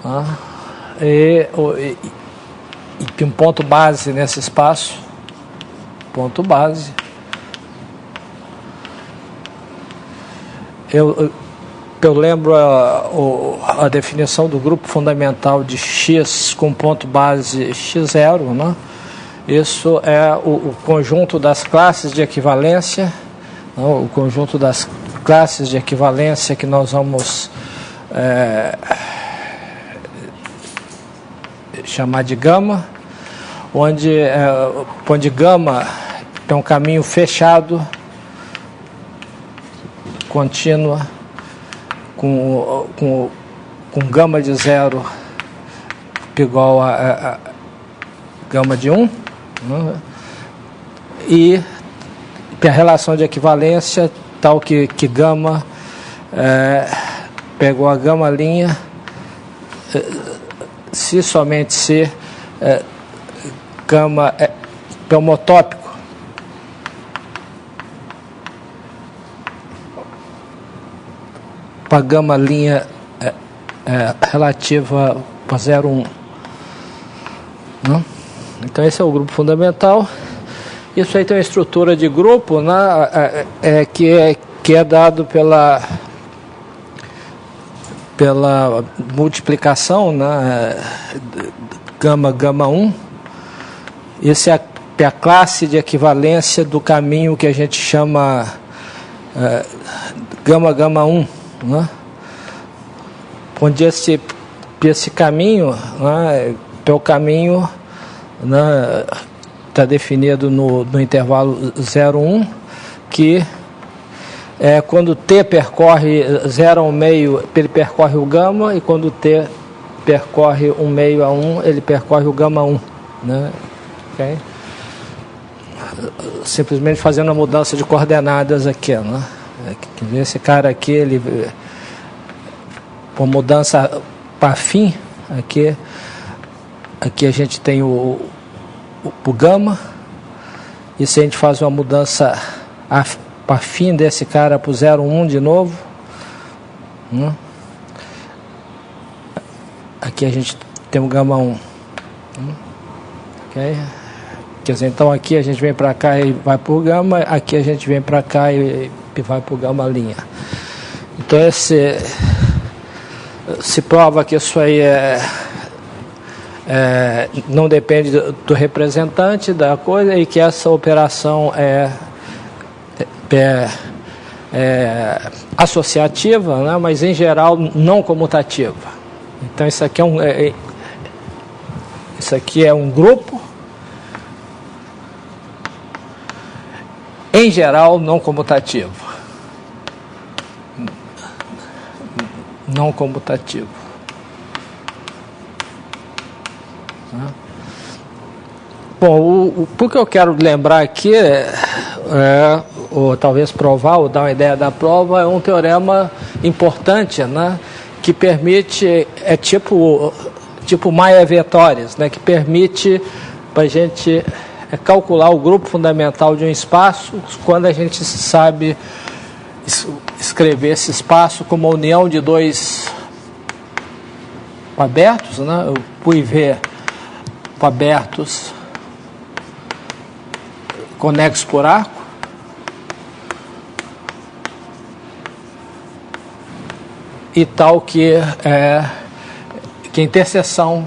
Né? E um ponto base nesse espaço, ponto base. Eu lembro a definição do grupo fundamental de X com ponto base x0, né? Isso é o conjunto das classes de equivalência, não? O conjunto das classes de equivalência que nós vamos chamar de gama, onde gama é um caminho fechado, contínua, com gama de 0 igual a gama de 1, né? E a relação de equivalência tal que gama pegou a gama linha se somente se gama é homotópico para gama linha relativa para 0, 1. Né? Então esse é o grupo fundamental. Isso aí tem uma estrutura de grupo, né, que é dado pela multiplicação, né, gama 1. Essa é a classe de equivalência do caminho que a gente chama gama 1, né? Onde esse caminho, né, é o caminho, né, está definido no intervalo 0, 1, que quando T percorre 0 ao meio, ele percorre o gama, e quando T percorre 1 meio a 1, ele percorre o gama 1. Né? Okay? Simplesmente fazendo a mudança de coordenadas aqui. Né? Esse cara aqui, ele, por mudança para fim, aqui a gente tem o gama, e se a gente faz uma mudança para fim desse cara para o 0, 1 de novo, né? Aqui a gente tem o gama 1, okay? Quer dizer, então aqui a gente vem para cá e vai para o gama, aqui a gente vem para cá e vai para o gama linha. Então se prova que isso aí não depende do representante da coisa, e que essa operação é associativa, né, mas em geral não comutativa. Então isso aqui é um grupo, em geral não comutativo. Não comutativo. Bom, o que eu quero lembrar aqui ou talvez provar, ou dar uma ideia da prova, é um teorema importante, né, que permite, tipo Maia-Vetores, né, que permite para a gente calcular o grupo fundamental de um espaço quando a gente sabe escrever esse espaço como a união de dois abertos, né, o IV abertos conexos por arco, e tal que a interseção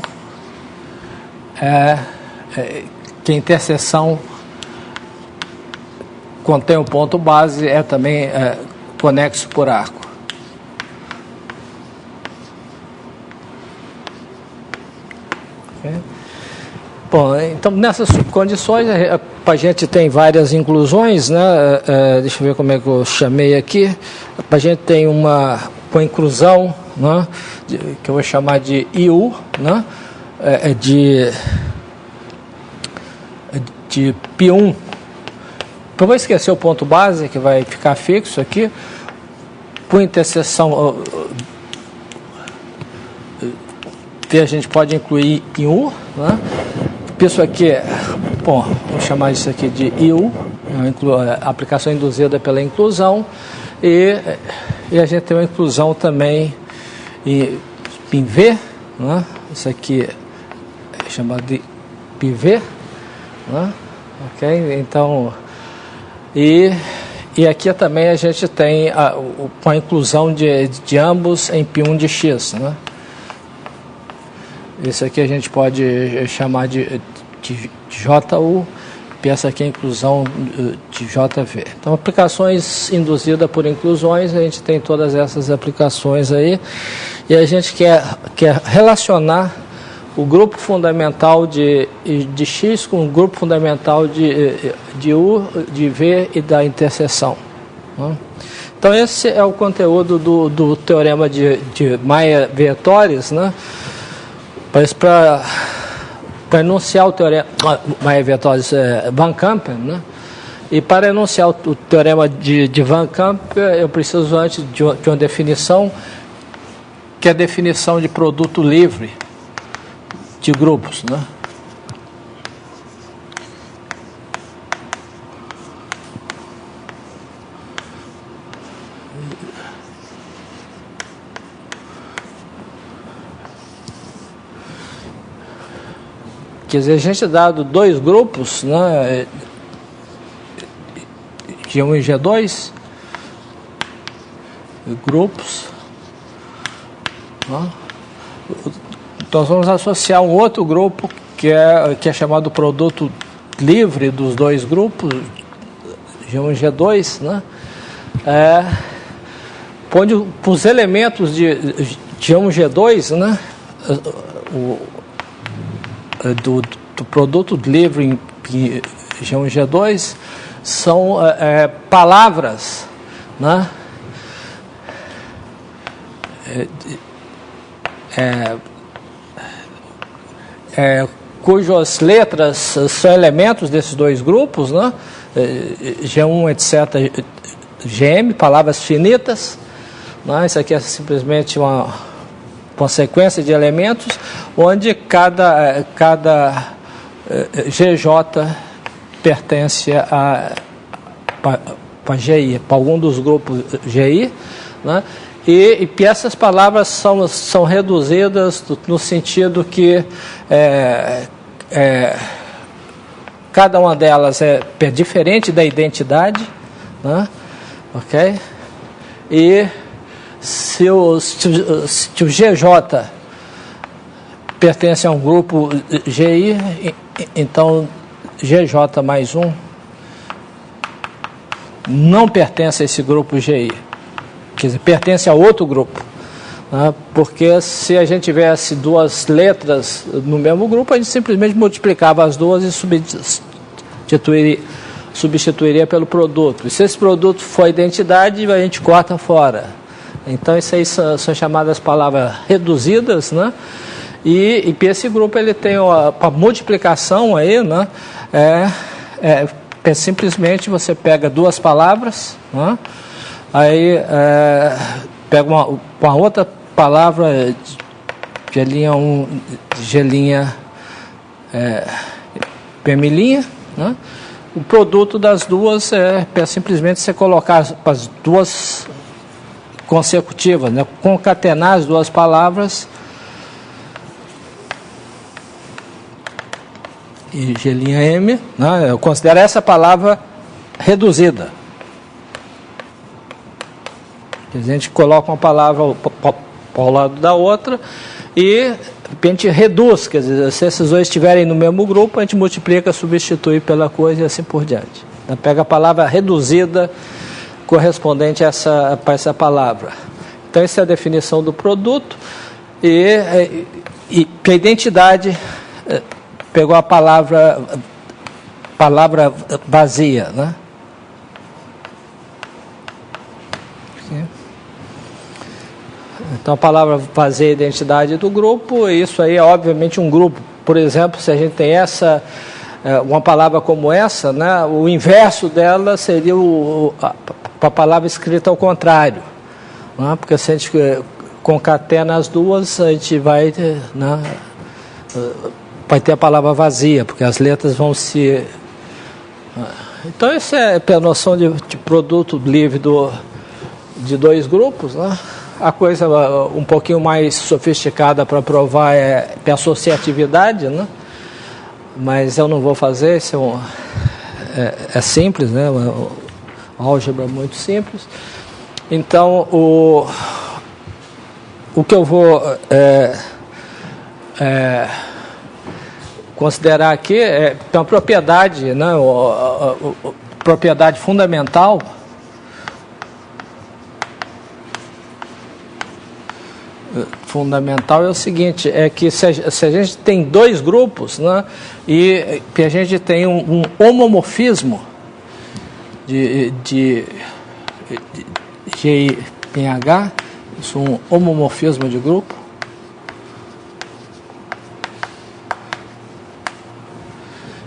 contém o ponto base, também conexo por arco. Okay. Bom, então nessas condições a gente tem várias inclusões, né? Deixa eu ver como é que eu chamei aqui. A gente tem uma inclusão, né, que eu vou chamar de IU, né, de π1. Eu vou esquecer o ponto base, que vai ficar fixo aqui. Por interseção a gente pode incluir em U, né? Isso aqui, bom, vou chamar isso aqui de IU, a aplicação induzida pela inclusão, e a gente tem uma inclusão também em V, né? Isso aqui é chamado de pivê, né? Ok? Então, e aqui também a gente tem a inclusão de ambos em π1 de x, né? Isso aqui a gente pode chamar de JU, e essa aqui é a inclusão de JV. Então, aplicações induzidas por inclusões, a gente tem todas essas aplicações aí, e a gente quer relacionar o grupo fundamental de X com o grupo fundamental de U, de V e da interseção, né? Então, esse é o conteúdo do teorema de Mayer-Vietoris, né? Para enunciar o teorema Mayer-Vietoris Van Kampen, né? E para enunciar o teorema de Van Kampen, eu preciso antes de uma definição, que é a definição de produto livre de grupos, né? Quer dizer, a gente dado dois grupos, né, G1 e G2, grupos, né? Nós vamos associar um outro grupo que é chamado produto livre dos dois grupos, G1 e G2, né? Onde os elementos de G1 e G2, né, do produto livre em G1 e G2 são palavras, né? Cujas letras são elementos desses dois grupos, né? G1, etc., GM, palavras finitas, né? Isso aqui é simplesmente uma sequência de elementos, onde cada GJ pertence a GI, para algum dos grupos GI, né? E essas palavras são reduzidas no sentido que cada uma delas é diferente da identidade, né? Ok? E se o GJ pertence a um grupo GI, então GJ mais um não pertence a esse grupo GI. Quer dizer, pertence a outro grupo, né? Porque se a gente tivesse duas letras no mesmo grupo, a gente simplesmente multiplicava as duas e substituiria pelo produto. E se esse produto for identidade, a gente corta fora. Então, isso aí são chamadas palavras reduzidas, né? E esse grupo ele tem a multiplicação aí, né? Simplesmente você pega duas palavras, né? Aí pega uma outra palavra de linha 1, de linha P', né? O produto das duas é simplesmente você colocar as duas consecutivas, né? Concatenar as duas palavras e G', né? Eu considero essa palavra reduzida. A gente coloca uma palavra ao lado da outra e a gente reduz, quer dizer, se esses dois estiverem no mesmo grupo, a gente multiplica, substitui pela coisa e assim por diante. Então, pega a palavra reduzida correspondente a essa palavra. Então, essa é a definição do produto e a identidade pegou a palavra vazia, né? Então, a palavra vazia é a identidade do grupo, e isso aí é obviamente um grupo. Por exemplo, se a gente tem uma palavra como essa, né, o inverso dela seria a palavra escrita ao contrário, né? Porque se a gente concatena as duas, a gente vai ter a palavra vazia, porque as letras vão se... Então, essa é a noção de produto livre de dois grupos, né? a coisa um pouquinho mais sofisticada para provar é associatividade, né? Mas eu não vou fazer, isso é simples, né? Uma álgebra muito simples. Então, o que eu vou considerar aqui é uma propriedade, né? Propriedade fundamental é o seguinte, é que se a gente tem dois grupos, né, e que a gente tem um homomorfismo de G em H, isso é um homomorfismo de grupo,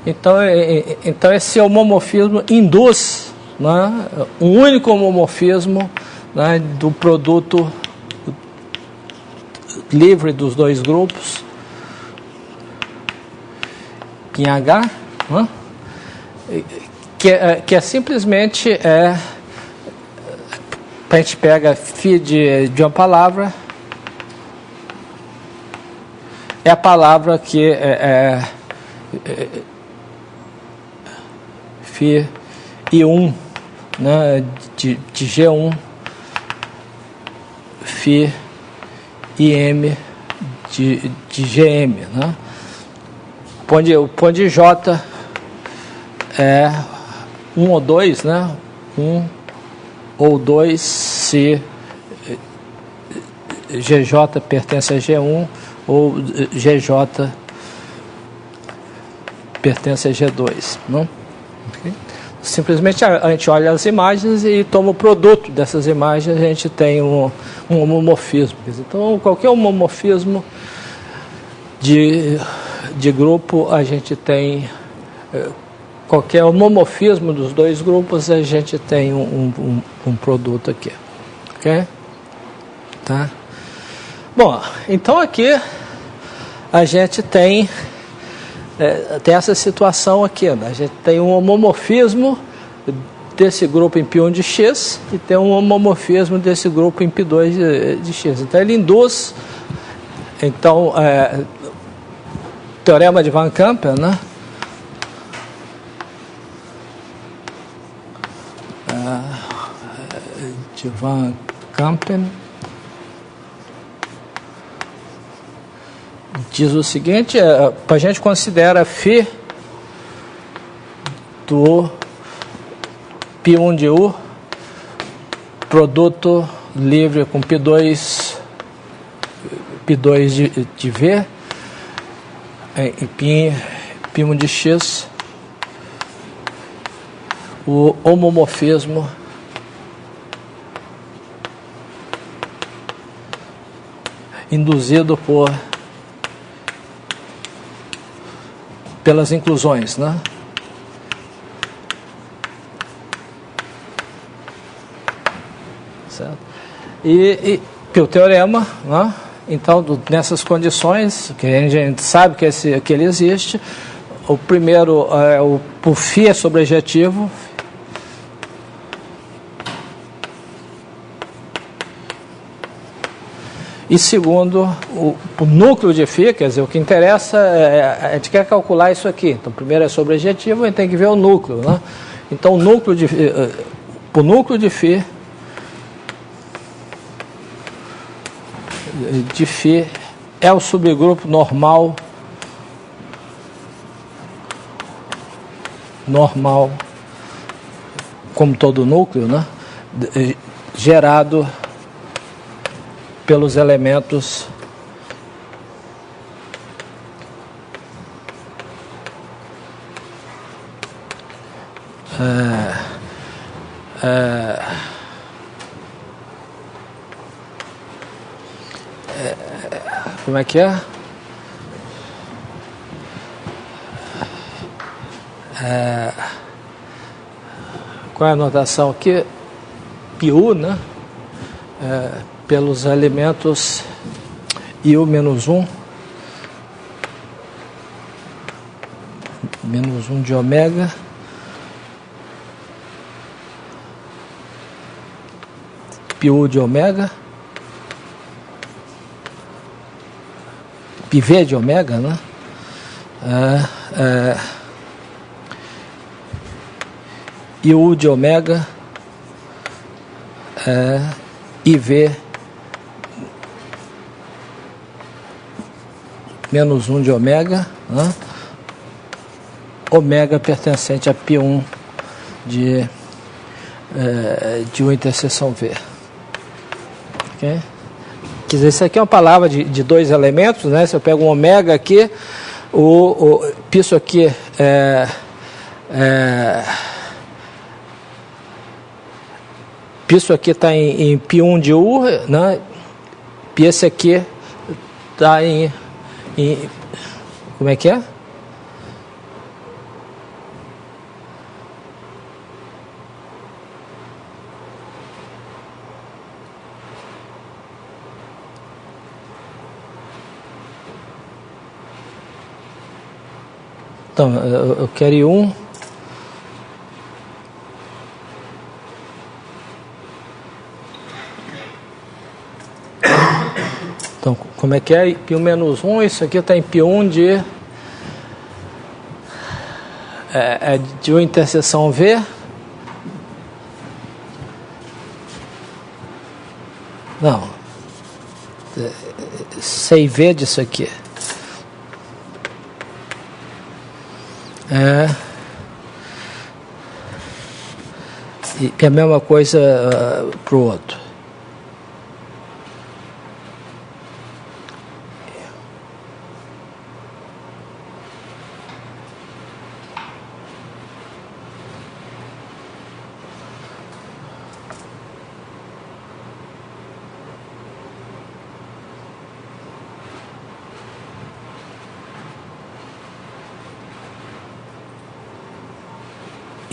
então esse homomorfismo induz, né, um único homomorfismo, né, do produto livre dos dois grupos em H, né? que é simplesmente a gente pega φ de uma palavra, é a palavra que φ I1, né, de G1, φ IM de GM, né? O ponto de J é 1 ou 2, né? 1 ou 2 se GJ pertence a G1 ou GJ pertence a G2, não? Okay. Simplesmente a gente olha as imagens e toma o produto dessas imagens, a gente tem um homomorfismo. Então, qualquer homomorfismo de grupo, a gente tem, qualquer homomorfismo dos dois grupos, a gente tem um produto aqui. Ok? Tá? Bom, então aqui a gente tem essa situação aqui, né? A gente tem um homomorfismo desse grupo em π1 de x e tem um homomorfismo desse grupo em π2 de x. Então ele induz, teorema de Van Kampen, né? De Van Kampen diz o seguinte, a gente considera φ do π1 de U produto livre com π2 de V em π1 de X, o homomorfismo induzido pelas inclusões, né? Certo? E o teorema, né? Então, nessas condições, que a gente sabe que ele existe, o primeiro, o φ é sobrejetivo, e segundo, o núcleo de φ, quer dizer, o que interessa a gente quer calcular isso aqui. Então, primeiro é sobrejetivo, a gente tem que ver o núcleo, né? Então, o núcleo de φ é o subgrupo normal como todo núcleo, né? Gerado pelos elementos como é que é? Qual é a notação aqui? πu, né? Pelos elementos IU menos 1 de ômega πu de ômega πv de ômega, né? E o U de ômega IV menos 1 de ômega, né? Ômega pertencente a π1 de U interseção V. Okay? Quer dizer, isso aqui é uma palavra de dois elementos, né? Se eu pego um ômega aqui, isso aqui isso aqui está em π1 de U, né? E esse aqui está em como é que é? Então, eu quero I1. Então, como é que é? Π1 menos 1, isso aqui está em π1 de U interseção V. Não. C e V disso aqui. E a mesma coisa para o outro.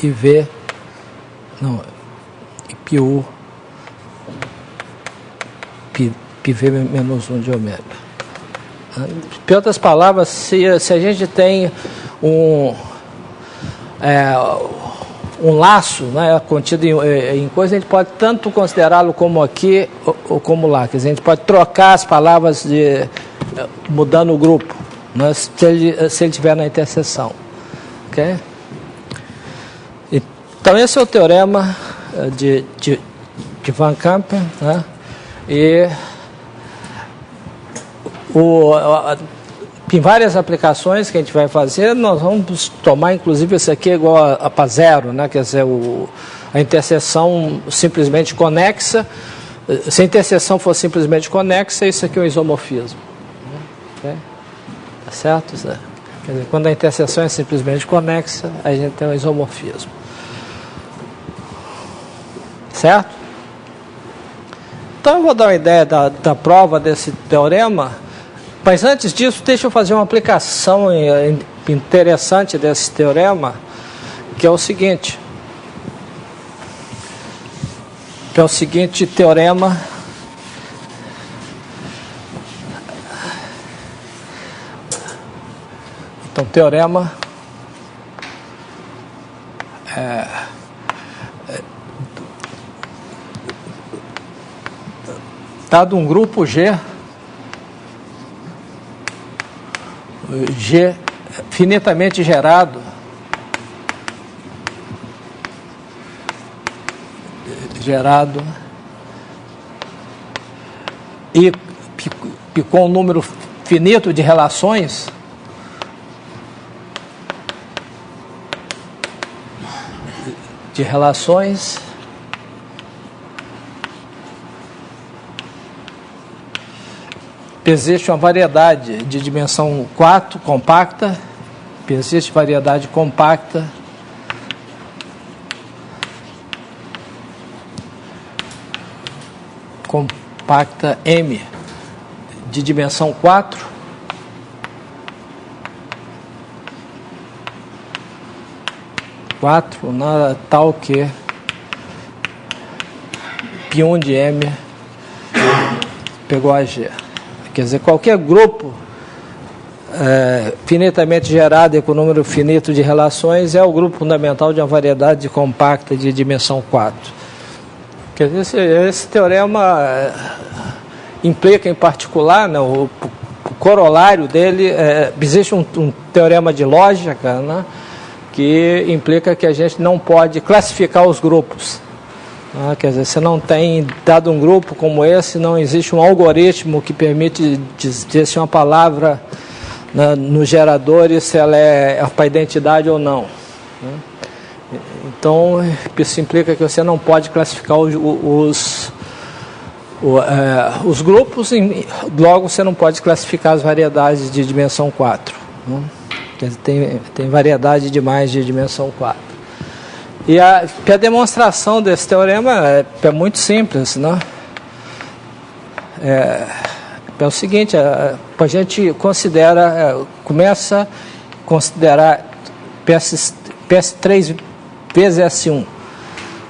E V, não, e πU, πV menos 1 de ômega. Em outras palavras, se a gente tem um laço, né, contido em coisa, a gente pode tanto considerá-lo como aqui ou como lá. Quer dizer, a gente pode trocar as palavras mudando o grupo, né, se ele estiver na interseção. Ok? Então, esse é o teorema de Van Kampen, né? E em várias aplicações que a gente vai fazer, nós vamos tomar, inclusive, esse aqui é igual a para zero, né? Quer dizer, a interseção simplesmente conexa. Se a interseção for simplesmente conexa, isso aqui é um isomorfismo. Okay? Tá certo? Quer dizer, quando a interseção é simplesmente conexa, a gente tem um isomorfismo. Certo? Então eu vou dar uma ideia da prova desse teorema, mas antes disso deixa eu fazer uma aplicação interessante desse teorema, que é o seguinte. Teorema então teorema dado um grupo G finitamente gerado e com um número finito de relações, existe uma variedade de dimensão 4 compacta, existe variedade compacta M de dimensão 4 tal que π1 de M pegou a G. Quer dizer, qualquer grupo finitamente gerado e com número finito de relações é o grupo fundamental de uma variedade compacta de dimensão 4. Quer dizer, esse teorema implica em particular, né, corolário dele, existe um teorema de lógica, né, que implica que a gente não pode classificar os grupos. Quer dizer, você não tem, dado um grupo como esse, não existe um algoritmo que permite dizer se uma palavra, né, no gerador, se ela é para identidade ou não. Então, isso implica que você não pode classificar os grupos, logo você não pode classificar as variedades de dimensão 4. Quer dizer, tem variedade demais de dimensão 4. E a demonstração desse teorema é muito simples, né? É o seguinte, a gente começa a considerar PS3 vezes S1,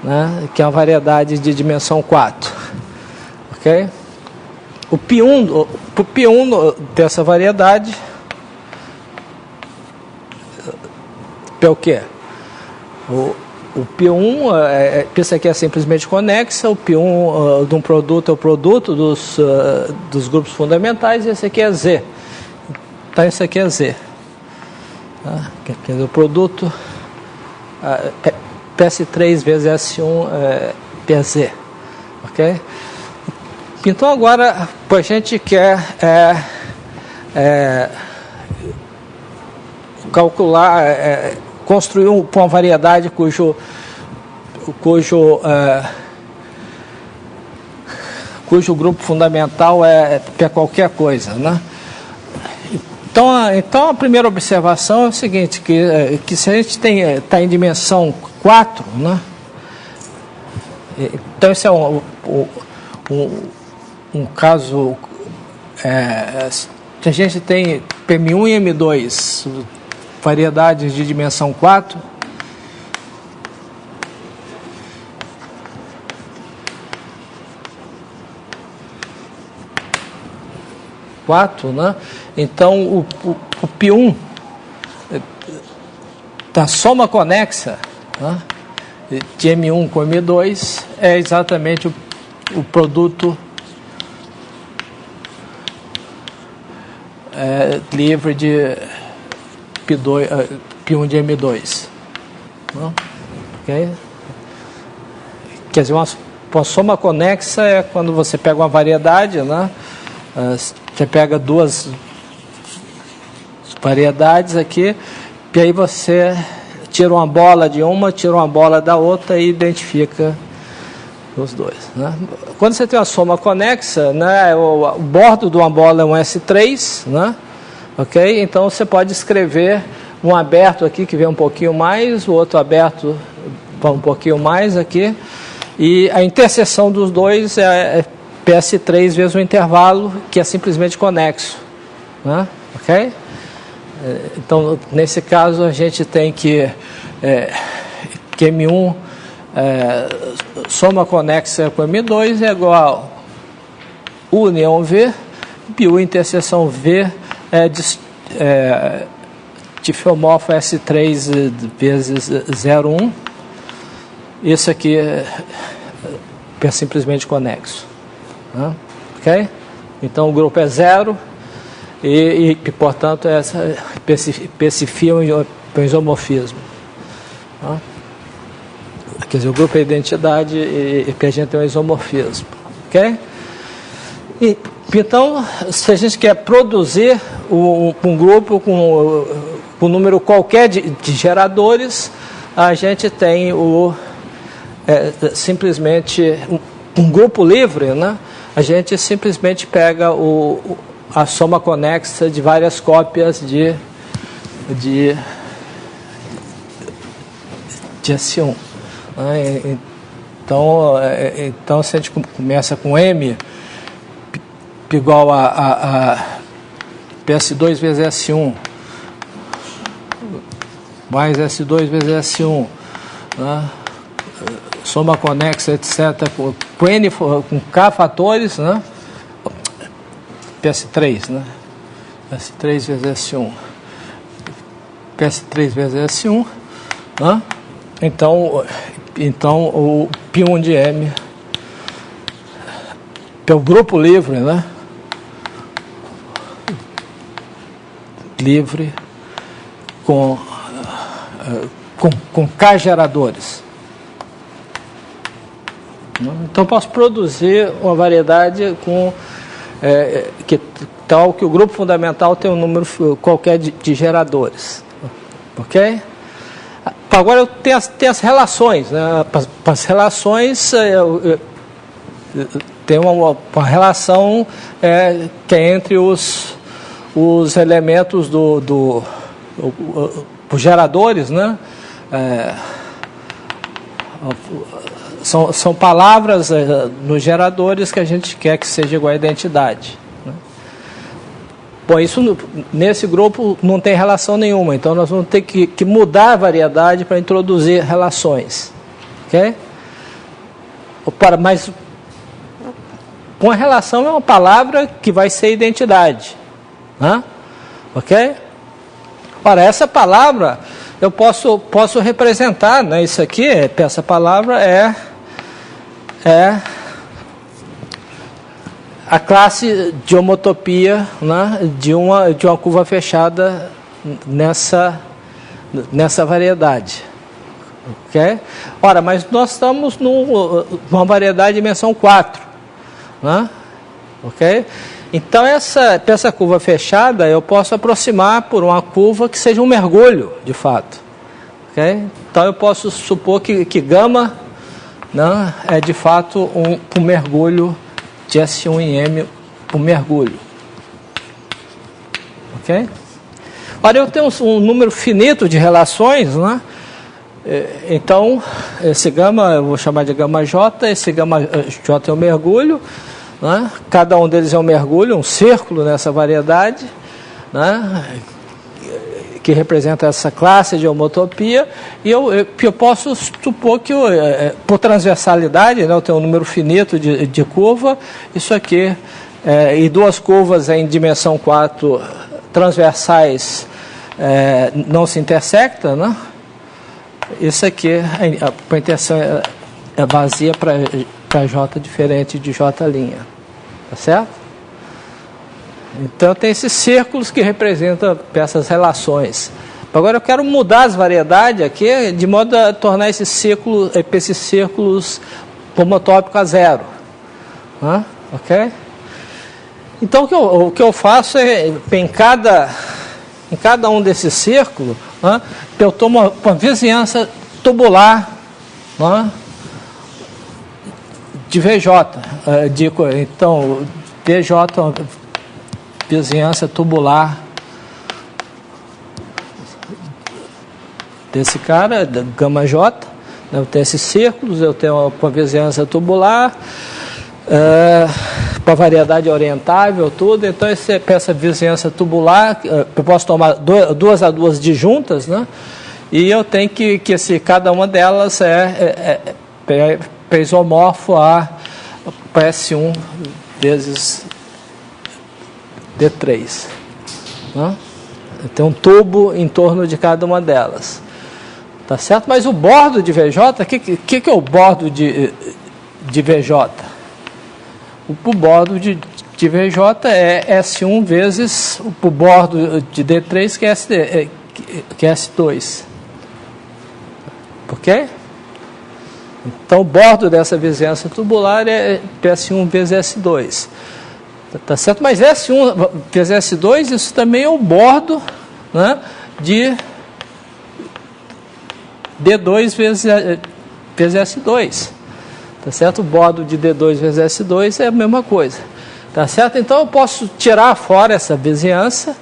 né? Que é uma variedade de dimensão 4. Ok? O P1 dessa variedade é o quê? O P1, isso aqui é simplesmente conexa, o P1 de um produto é o produto dos grupos fundamentais, e esse aqui é Z. Então, esse aqui é Z. Quer dizer, o produto PS3 vezes S1 é PZ. Ok? Então, agora, a gente quer calcular, construir uma variedade cujo grupo fundamental é qualquer coisa, né? Então a primeira observação é o seguinte, que se a gente está em dimensão 4, né? Então esse é um caso, se a gente tem PM1 e M2, variedades de dimensão 4, né? Então o P1 da soma conexa, né, de M1 com M2 é exatamente o produto livre de P1 de M2. Não? Okay? Quer dizer, uma soma conexa é quando você pega uma variedade, né? Você pega duas variedades aqui, e aí você tira uma bola de uma, tira uma bola da outra e identifica os dois. Né? Quando você tem uma soma conexa, né, o bordo de uma bola é um S3, né? Ok? Então você pode escrever um aberto aqui que vem um pouquinho mais, o outro aberto vai um pouquinho mais aqui, e a interseção dos dois é PS3 vezes o intervalo, que é simplesmente conexo. Né? Ok? Então, nesse caso, a gente tem que M1 soma conexa com M2 é igual a união V, P1 interseção V diffeomorfo S3 vezes 0,1. Isso aqui é simplesmente conexo. Né? Ok? Então o grupo é 0 e portanto, especifica o isomorfismo. Né? Quer dizer, o grupo é identidade e a gente tem um isomorfismo. Ok? Então, se a gente quer produzir um grupo com um número qualquer de geradores, a gente tem simplesmente um grupo livre, né? A gente simplesmente pega a soma conexa de várias cópias de S1. Né? Então, se a gente começa com M igual a PS2 vezes S1 mais S2 vezes S1, né? Soma conexa, etc., com N, com K fatores, né? PS3, né? PS3 vezes S1. PS3 vezes S1, né? Então o P1 de M é o grupo livre, né? livre com K geradores. Então, posso produzir uma variedade com tal que o grupo fundamental tem um número qualquer de geradores. Ok? Agora eu tenho as relações. Né? As relações, tem uma relação que é entre os elementos os geradores, né? São palavras nos geradores que a gente quer que seja igual à identidade. Né? Bom, isso nesse grupo não tem relação nenhuma, então nós vamos ter que mudar a variedade para introduzir relações. Ok? Mas uma relação é uma palavra que vai ser identidade. Né? Ok? Ora, essa palavra eu posso representar, né? Isso aqui, essa palavra é a classe de homotopia, né? de uma curva fechada nessa variedade. Ok? Ora, mas nós estamos numa variedade de dimensão 4. Né? Ok? Então, essa curva fechada, eu posso aproximar por uma curva que seja um mergulho, de fato. Okay? Então, eu posso supor que gama, né, é, de fato, um mergulho de S1 em M, um mergulho. Ok? Ora, eu tenho um número finito de relações, né? Então, esse gama, eu vou chamar de gama J, esse gama J é um mergulho. Né? Cada um deles é um mergulho, um círculo nessa variedade, né? Que representa essa classe de homotopia, e eu posso supor que, por transversalidade, né, eu tenho um número finito de curva, isso aqui, e duas curvas em dimensão 4 transversais não se intersectam, né? Isso aqui, a interseção é vazia para J diferente de J'. Tá certo? Então, tem esses círculos que representam essas relações. Agora, eu quero mudar as variedades aqui, de modo a tornar esses círculos homotópicos a zero. Ok? Então, o que eu faço é, em cada um desses círculos, eu tomo uma vizinhança tubular, de VJ, então DJ é uma vizinhança tubular desse cara, gama J, né? Eu tenho esses círculos, eu tenho uma vizinhança tubular, com a variedade orientável, tudo, então essa vizinhança tubular, eu posso tomar duas a duas disjuntas, né? E eu tenho que cada uma delas é isomorfo a S1 vezes D3. Né? Tem um tubo em torno de cada uma delas. Tá certo? Mas o bordo de VJ, o que é o bordo de VJ? O bordo de VJ é S1 vezes o bordo de D3, que é S2. Ok? Então, o bordo dessa vizinhança tubular é S1 vezes S2. Tá certo? Mas S1 vezes S2, isso também é o bordo, né, de D2 vezes S2. Tá certo? O bordo de D2 vezes S2 é a mesma coisa. Tá certo? Então, eu posso tirar fora essa vizinhança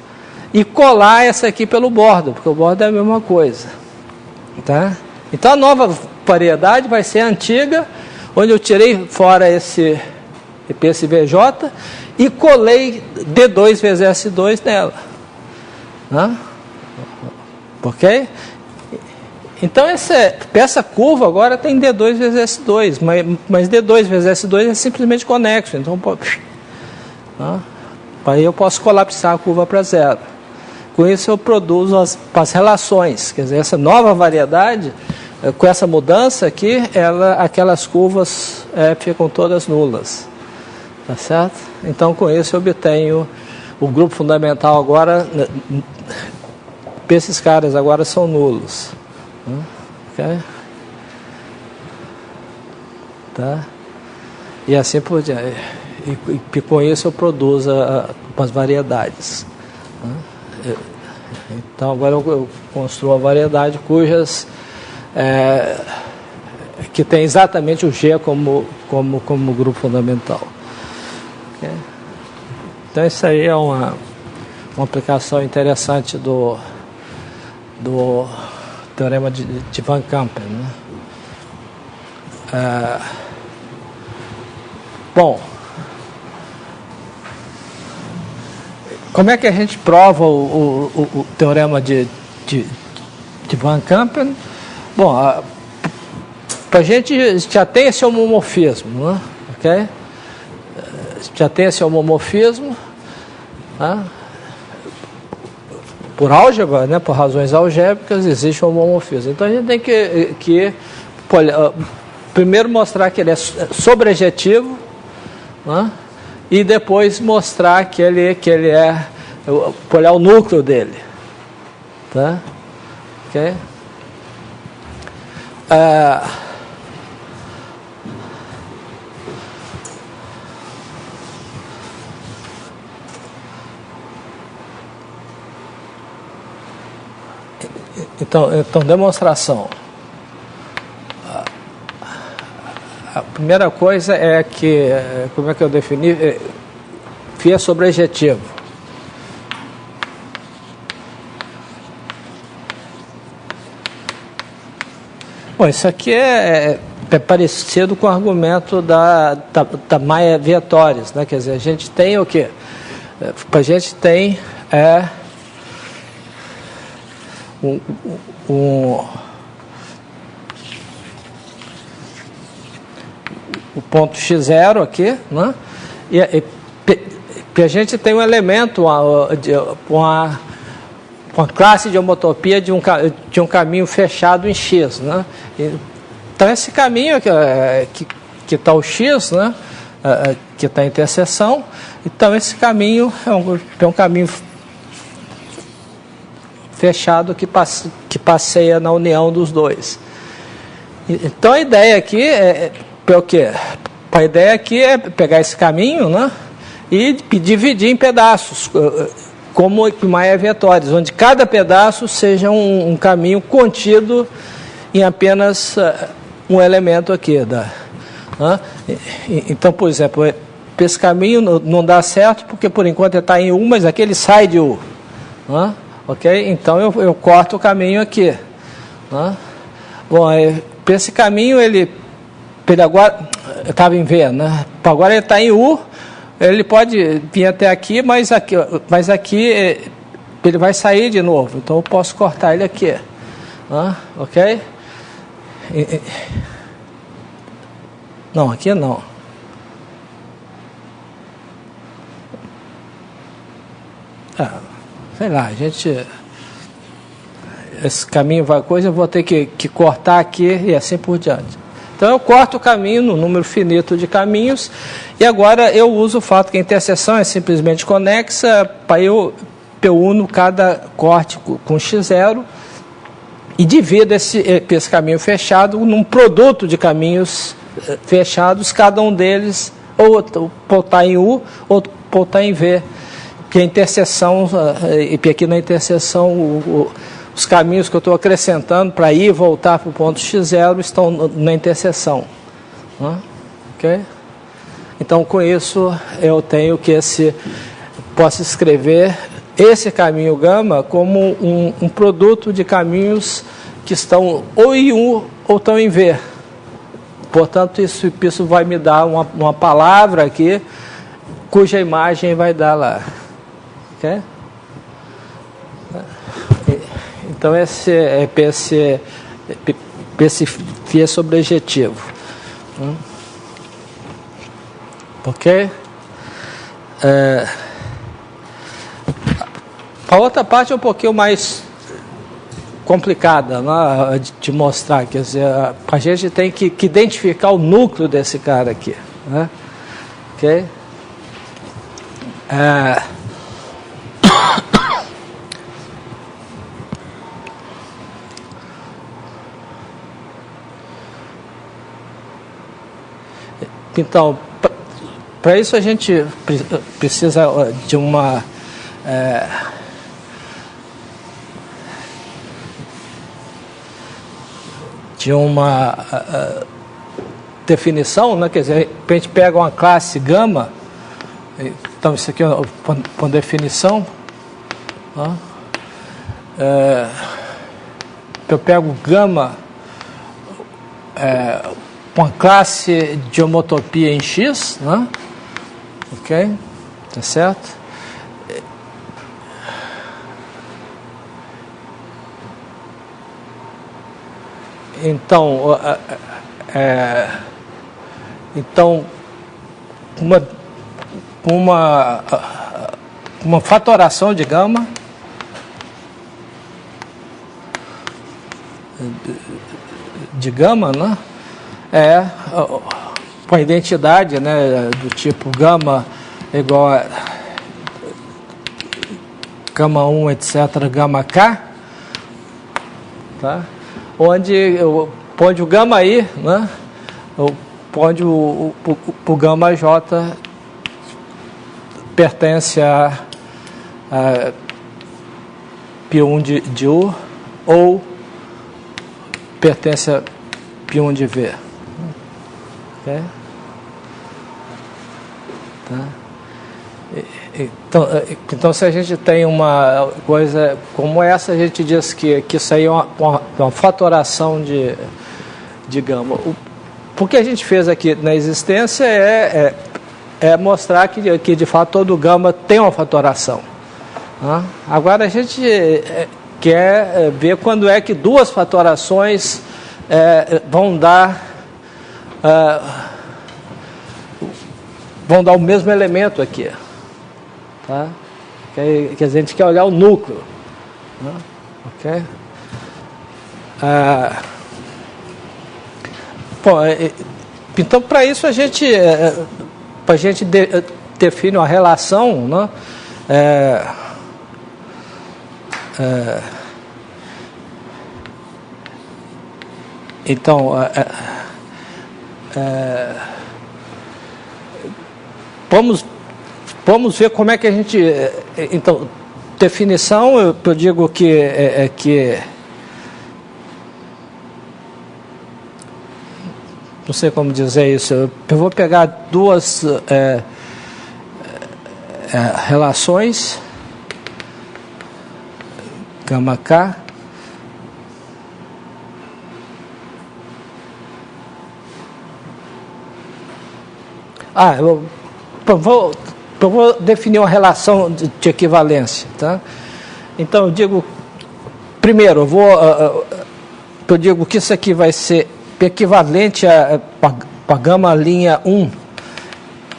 e colar essa aqui pelo bordo, porque o bordo é a mesma coisa. Tá? Então, a nova variedade vai ser a antiga, onde eu tirei fora esse VJ e colei D2 vezes S2 nela. Ok? Então, essa curva agora tem D2 vezes S2, mas D2 vezes S2 é simplesmente conexo. Então, aí eu posso colapsar a curva para zero. Com isso, eu produzo as relações. Quer dizer, essa nova variedade, com essa mudança aqui, aquelas curvas ficam todas nulas. Tá certo? Então, com isso, eu obtenho o grupo fundamental agora esses caras agora são nulos. Okay? Tá? E assim por diante. E com isso eu produzo umas variedades. Então agora eu construo a variedade cujas que tem exatamente o G como grupo fundamental. Okay? Então isso aí é uma aplicação interessante do teorema de Van Kampen, né? Bom, como é que a gente prova o teorema de Van Kampen? Bom, a gente já tem esse homomorfismo, né? Okay? Já tem esse homomorfismo, né? Por álgebra, né? Por razões algébricas, existe um homomorfismo. Então a gente tem que primeiro mostrar que ele é sobrejetivo, né? E depois mostrar que ele é olhar o núcleo dele, tá? Ok? Então demonstração. A primeira coisa é que, como é que eu defini? Φ é sobrejetivo. Bom, isso aqui é parecido com o argumento da Maia Vietoris, né? Quer dizer, a gente tem o quê? A gente tem o ponto x0 aqui, né? E a gente tem um elemento, uma classe de homotopia de um caminho fechado em x, né? Então esse caminho que está o x, né? Que está a interseção, então esse caminho é um caminho fechado que passeia na união dos dois. Então a ideia aqui é o quê? A ideia aqui é pegar esse caminho, né? E dividir em pedaços, como Maia Vietoris, onde cada pedaço seja um caminho contido em apenas um elemento aqui. Então, por exemplo, esse caminho não dá certo porque por enquanto ele está em U, mas aqui ele sai de U. Ok? Então eu corto o caminho aqui. Bom, esse caminho ele agora estava em V, né? Agora ele está em U. Ele pode vir até aqui, mas aqui ele vai sair de novo. Então eu posso cortar ele aqui. Ok? Não, aqui não. Sei lá, esse caminho vai coisa, eu vou ter que cortar aqui e assim por diante. Então eu corto o caminho no número finito de caminhos e agora eu uso o fato que a interseção é simplesmente conexa para eu uno cada corte com x0 e divido esse caminho fechado num produto de caminhos fechados, cada um deles ou botar em U ou botar em V, porque a interseção, e aqui na interseção os caminhos que eu estou acrescentando para ir e voltar para o ponto x0 estão na interseção. Ok? Então, com isso, eu tenho que posso escrever esse caminho gama como um produto de caminhos que estão ou em U ou estão em V. Portanto, isso vai me dar uma palavra aqui, cuja imagem vai dar lá. Ok? Então esse φ é sobrejetivo. Ok? A outra parte é um pouquinho mais complicada, né, de mostrar. Quer dizer, a gente tem que identificar o núcleo desse cara aqui. Né? Ok? Então, para isso a gente precisa de uma definição, né? Quer dizer, a gente pega uma classe gama, então isso aqui é uma definição, né? Eu pego gama, uma classe de homotopia em X, né? Ok? Tá certo? Então, uma fatoração de gama né, com a identidade, né, do tipo gama igual a gama 1, etc., gama K, tá? Onde o gama I, né, onde o gama J pertence a P1 de U ou pertence a P1 de V. Okay? Tá? Então, se a gente tem uma coisa como essa, a gente diz que isso aí é uma fatoração de gama. O que a gente fez aqui na existência é mostrar que de fato todo gama tem uma fatoração. Tá? Agora a gente quer ver quando é que duas fatorações vão dar o mesmo elemento aqui. Tá? Que a gente quer olhar o núcleo. Né? Ok? Bom, então para isso a gente define uma relação, né? Então, vamos ver como é que a gente... Então, definição, eu digo que não sei como dizer isso. Eu vou pegar duas relações, gama K, eu vou definir uma relação de equivalência, tá? Então eu digo, primeiro eu digo que isso aqui vai ser equivalente a gama linha 1,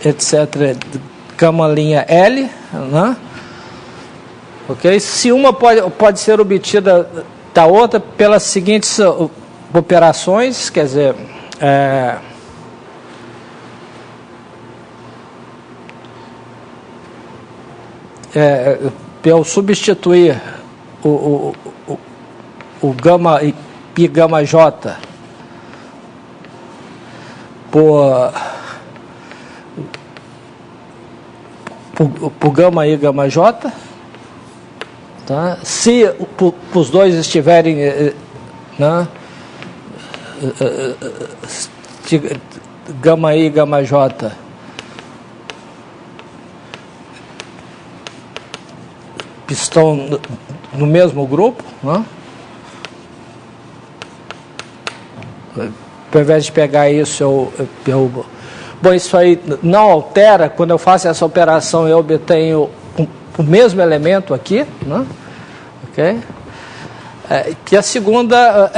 etc., gama linha L, né? Ok? Se uma pode ser obtida da outra pelas seguintes operações, quer dizer, eu substituir o gama pi gama j por gama i gama j, tá? Se os dois estiverem, né, gama i gama j estão no mesmo grupo, né? Ao invés de pegar isso, bom, isso aí não altera. Quando eu faço essa operação, eu obtenho o mesmo elemento aqui, né? Ok? E a segunda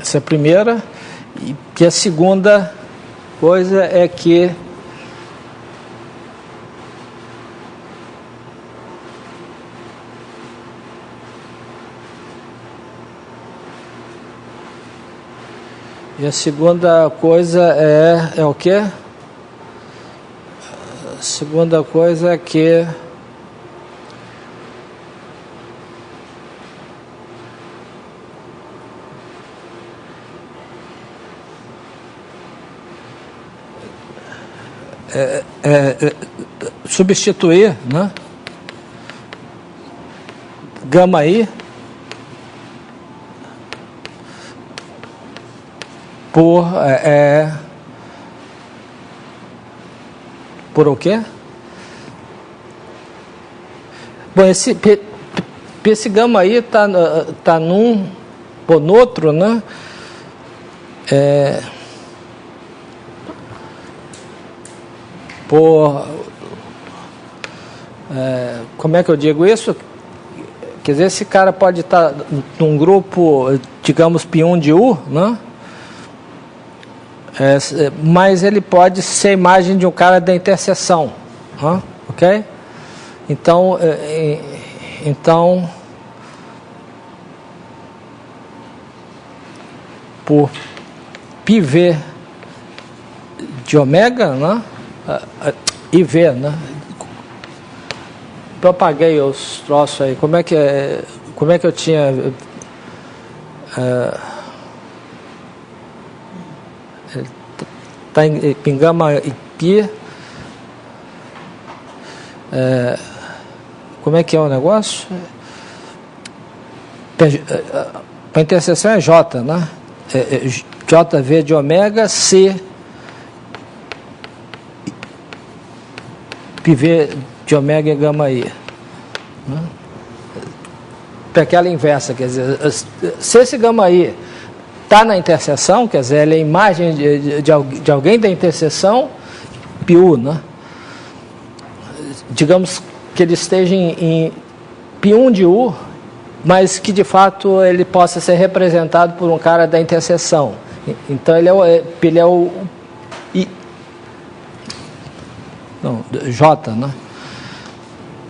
essa é a primeira. E a segunda coisa é que E a segunda coisa é o quê? A segunda coisa é que substituir, né, gama I por o quê? Bom, esse gama I tá num ou no outro, né? Como é que eu digo isso? Quer dizer, esse cara pode estar num grupo, digamos, P1 de U, né? Mas ele pode ser a imagem de um cara da interseção, né? Ok? Então, por πV de ômega, né? IV, né? Eu apaguei os troços aí. Como é que eu tinha tá em gama e pi. Como é que é o negócio? A interseção é J, né? JV de ômega C πV de ômega e gama I, né? Para aquela inversa, quer dizer, se esse gama I está na interseção, quer dizer, ele é a imagem de alguém da interseção, PU, né? Digamos que ele esteja em P1 de U, mas que de fato ele possa ser representado por um cara da interseção. Então ele é o J, né?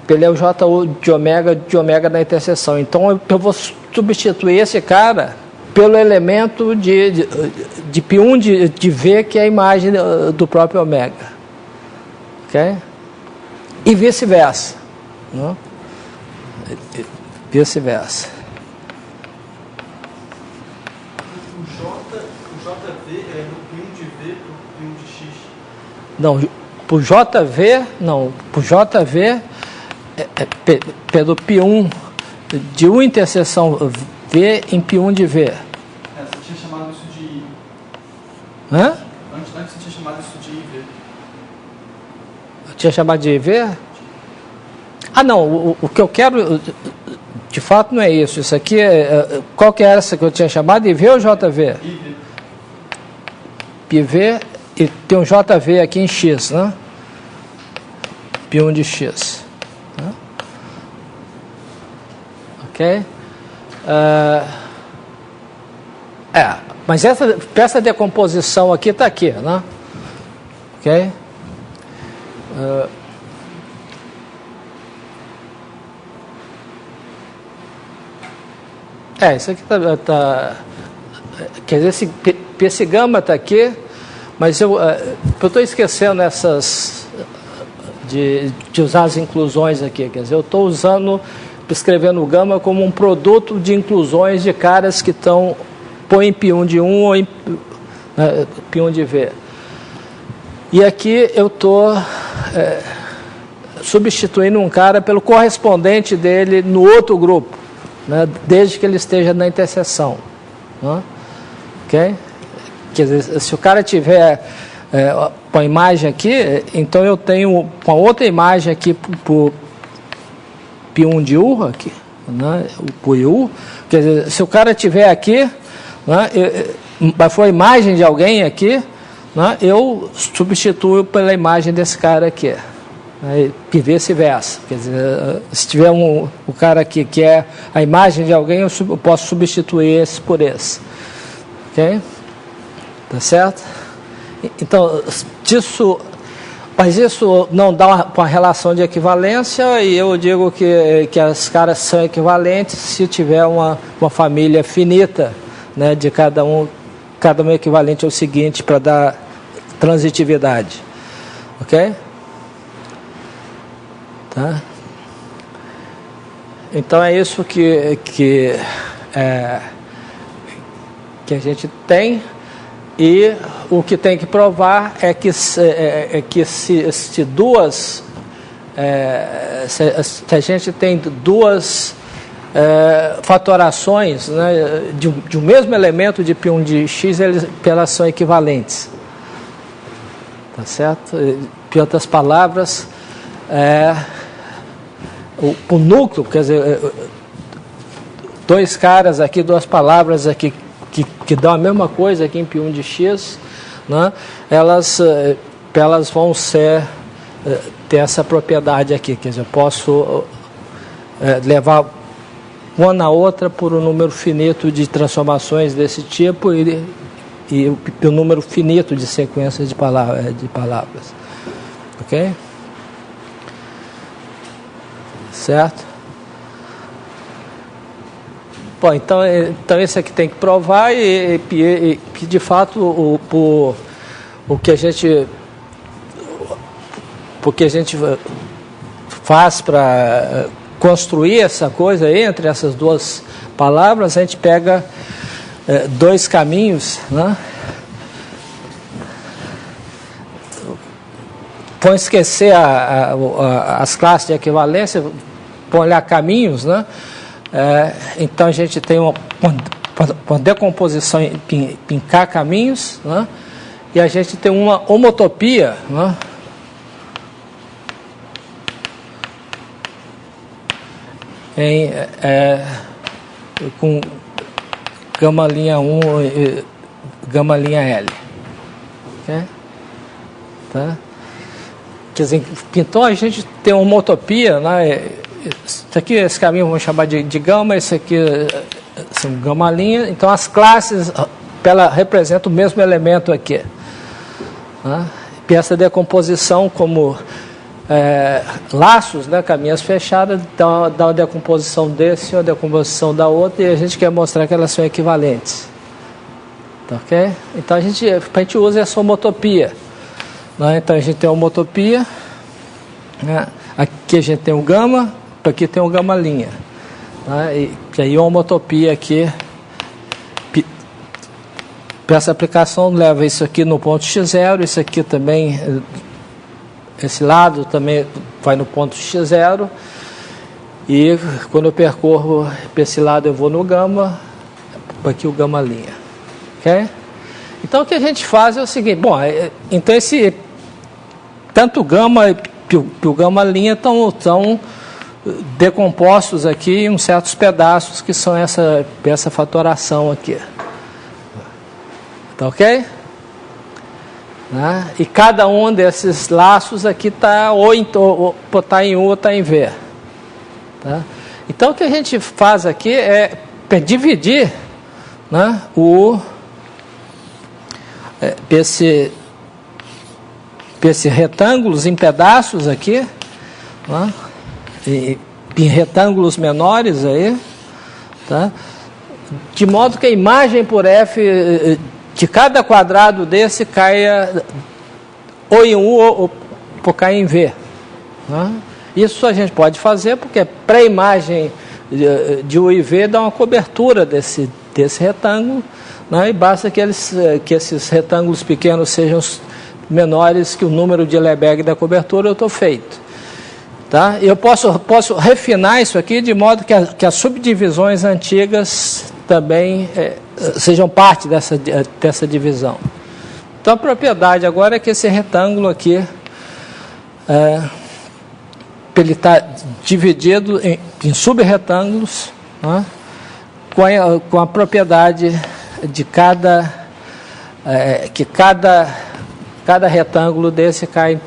Ele é o JU de ômega da interseção. Então eu vou substituir esse cara pelo elemento de P1 de V, que é a imagem do próprio ômega. Ok? E vice-versa, né? Vice-versa. O JV é do P1 de V para o P1 de X? Não, por JV pelo P1 de U interseção V em P1 de V. Você tinha chamado isso de I. Hã? Antes você tinha chamado isso de IV. Eu tinha chamado de IV? Ah, não, o que eu quero, de fato, não é isso. Isso aqui qual que é essa que eu tinha chamado? IV ou JV? IV. PV, e tem um JV aqui em X, né? P1 de X. Né? Ok? Mas essa decomposição aqui está aqui, né? Ok? Isso aqui tá quer dizer, esse gama está aqui, mas eu estou esquecendo de usar as inclusões aqui. Quer dizer, eu estou escrevendo o gama como um produto de inclusões de caras que estão em P1 de 1 ou em P1 de V. E aqui eu estou substituindo um cara pelo correspondente dele no outro grupo, né, desde que ele esteja na interseção. Né? Ok? Quer dizer, se o cara tiver uma imagem aqui, então eu tenho uma outra imagem aqui por P1 de U, aqui, né, por U. Quer dizer, se o cara tiver aqui, né, for a imagem de alguém aqui, né, eu substituo pela imagem desse cara aqui. Né, e vice-versa. Quer dizer, se tiver o cara aqui que é a imagem de alguém, eu posso substituir esse por esse. Ok? Tá certo? Então, mas isso não dá uma relação de equivalência, e eu digo que as caras são equivalentes se tiver uma família finita, né, de cada um cada um equivalente ao seguinte para dar transitividade. Ok? Tá? Então é isso que a gente tem, e o que tem que provar é que se a gente tem duas fatorações, né, de um mesmo elemento de π1 de x, elas são equivalentes. Tá certo? Em outras palavras, o núcleo, quer dizer, dois caras aqui, duas palavras aqui que dão a mesma coisa aqui em π1 de x, né, elas vão ter essa propriedade aqui, quer dizer, eu posso levar uma na outra por um número finito de transformações desse tipo e um número finito de sequências de palavras. Ok? Certo? Bom, então esse aqui tem que provar e de fato o que a gente faz para construir essa coisa aí, entre essas duas palavras, a gente pega dois caminhos, né? Vão esquecer as classes de equivalência, vão olhar caminhos, né? Então a gente tem uma decomposição em K caminhos, né? E a gente tem uma homotopia, né? Com gama linha 1 e gama linha L. Okay? Tá? Quer dizer, então a gente tem uma homotopia, né? Esse caminho vamos chamar de gama, esse aqui são gama linha. Então as classes representam o mesmo elemento aqui. Né? E essa decomposição como laços, né, caminhas fechadas, dá uma decomposição desse, uma decomposição da outra, e a gente quer mostrar que elas são equivalentes. Tá, ok? Então a gente usa essa homotopia. Né? Então a gente tem a homotopia, né? Aqui a gente tem o gama, aqui tem o gama linha. Né? E aí a homotopia aqui, para essa aplicação, leva isso aqui no ponto x0, isso aqui também, esse lado também vai no ponto x0, e quando eu percorro para esse lado eu vou no gama, aqui o gama linha. Ok? Então o que a gente faz é o seguinte, bom, então tanto o gama e o gama linha estão decompostos aqui em uns certos pedaços que são essa fatoração aqui. Tá ok? Né? E cada um desses laços aqui está ou está em U ou está em V. Tá? Então o que a gente faz aqui é dividir, né, esse retângulos em pedaços aqui, né, e em retângulos menores aí, tá? De modo que a imagem por F de cada quadrado desse caia ou em U ou caia em V. Né? Isso a gente pode fazer porque pré-imagem de U e V dá uma cobertura desse retângulo, né? E basta que esses retângulos pequenos sejam menores que o número de Lebesgue da cobertura, eu estou feito. Tá? Eu posso refinar isso aqui de modo que as subdivisões antigas também sejam parte dessa divisão. Então a propriedade agora é que esse retângulo aqui ele está dividido em subretângulos, né, com a propriedade de que cada retângulo desse cai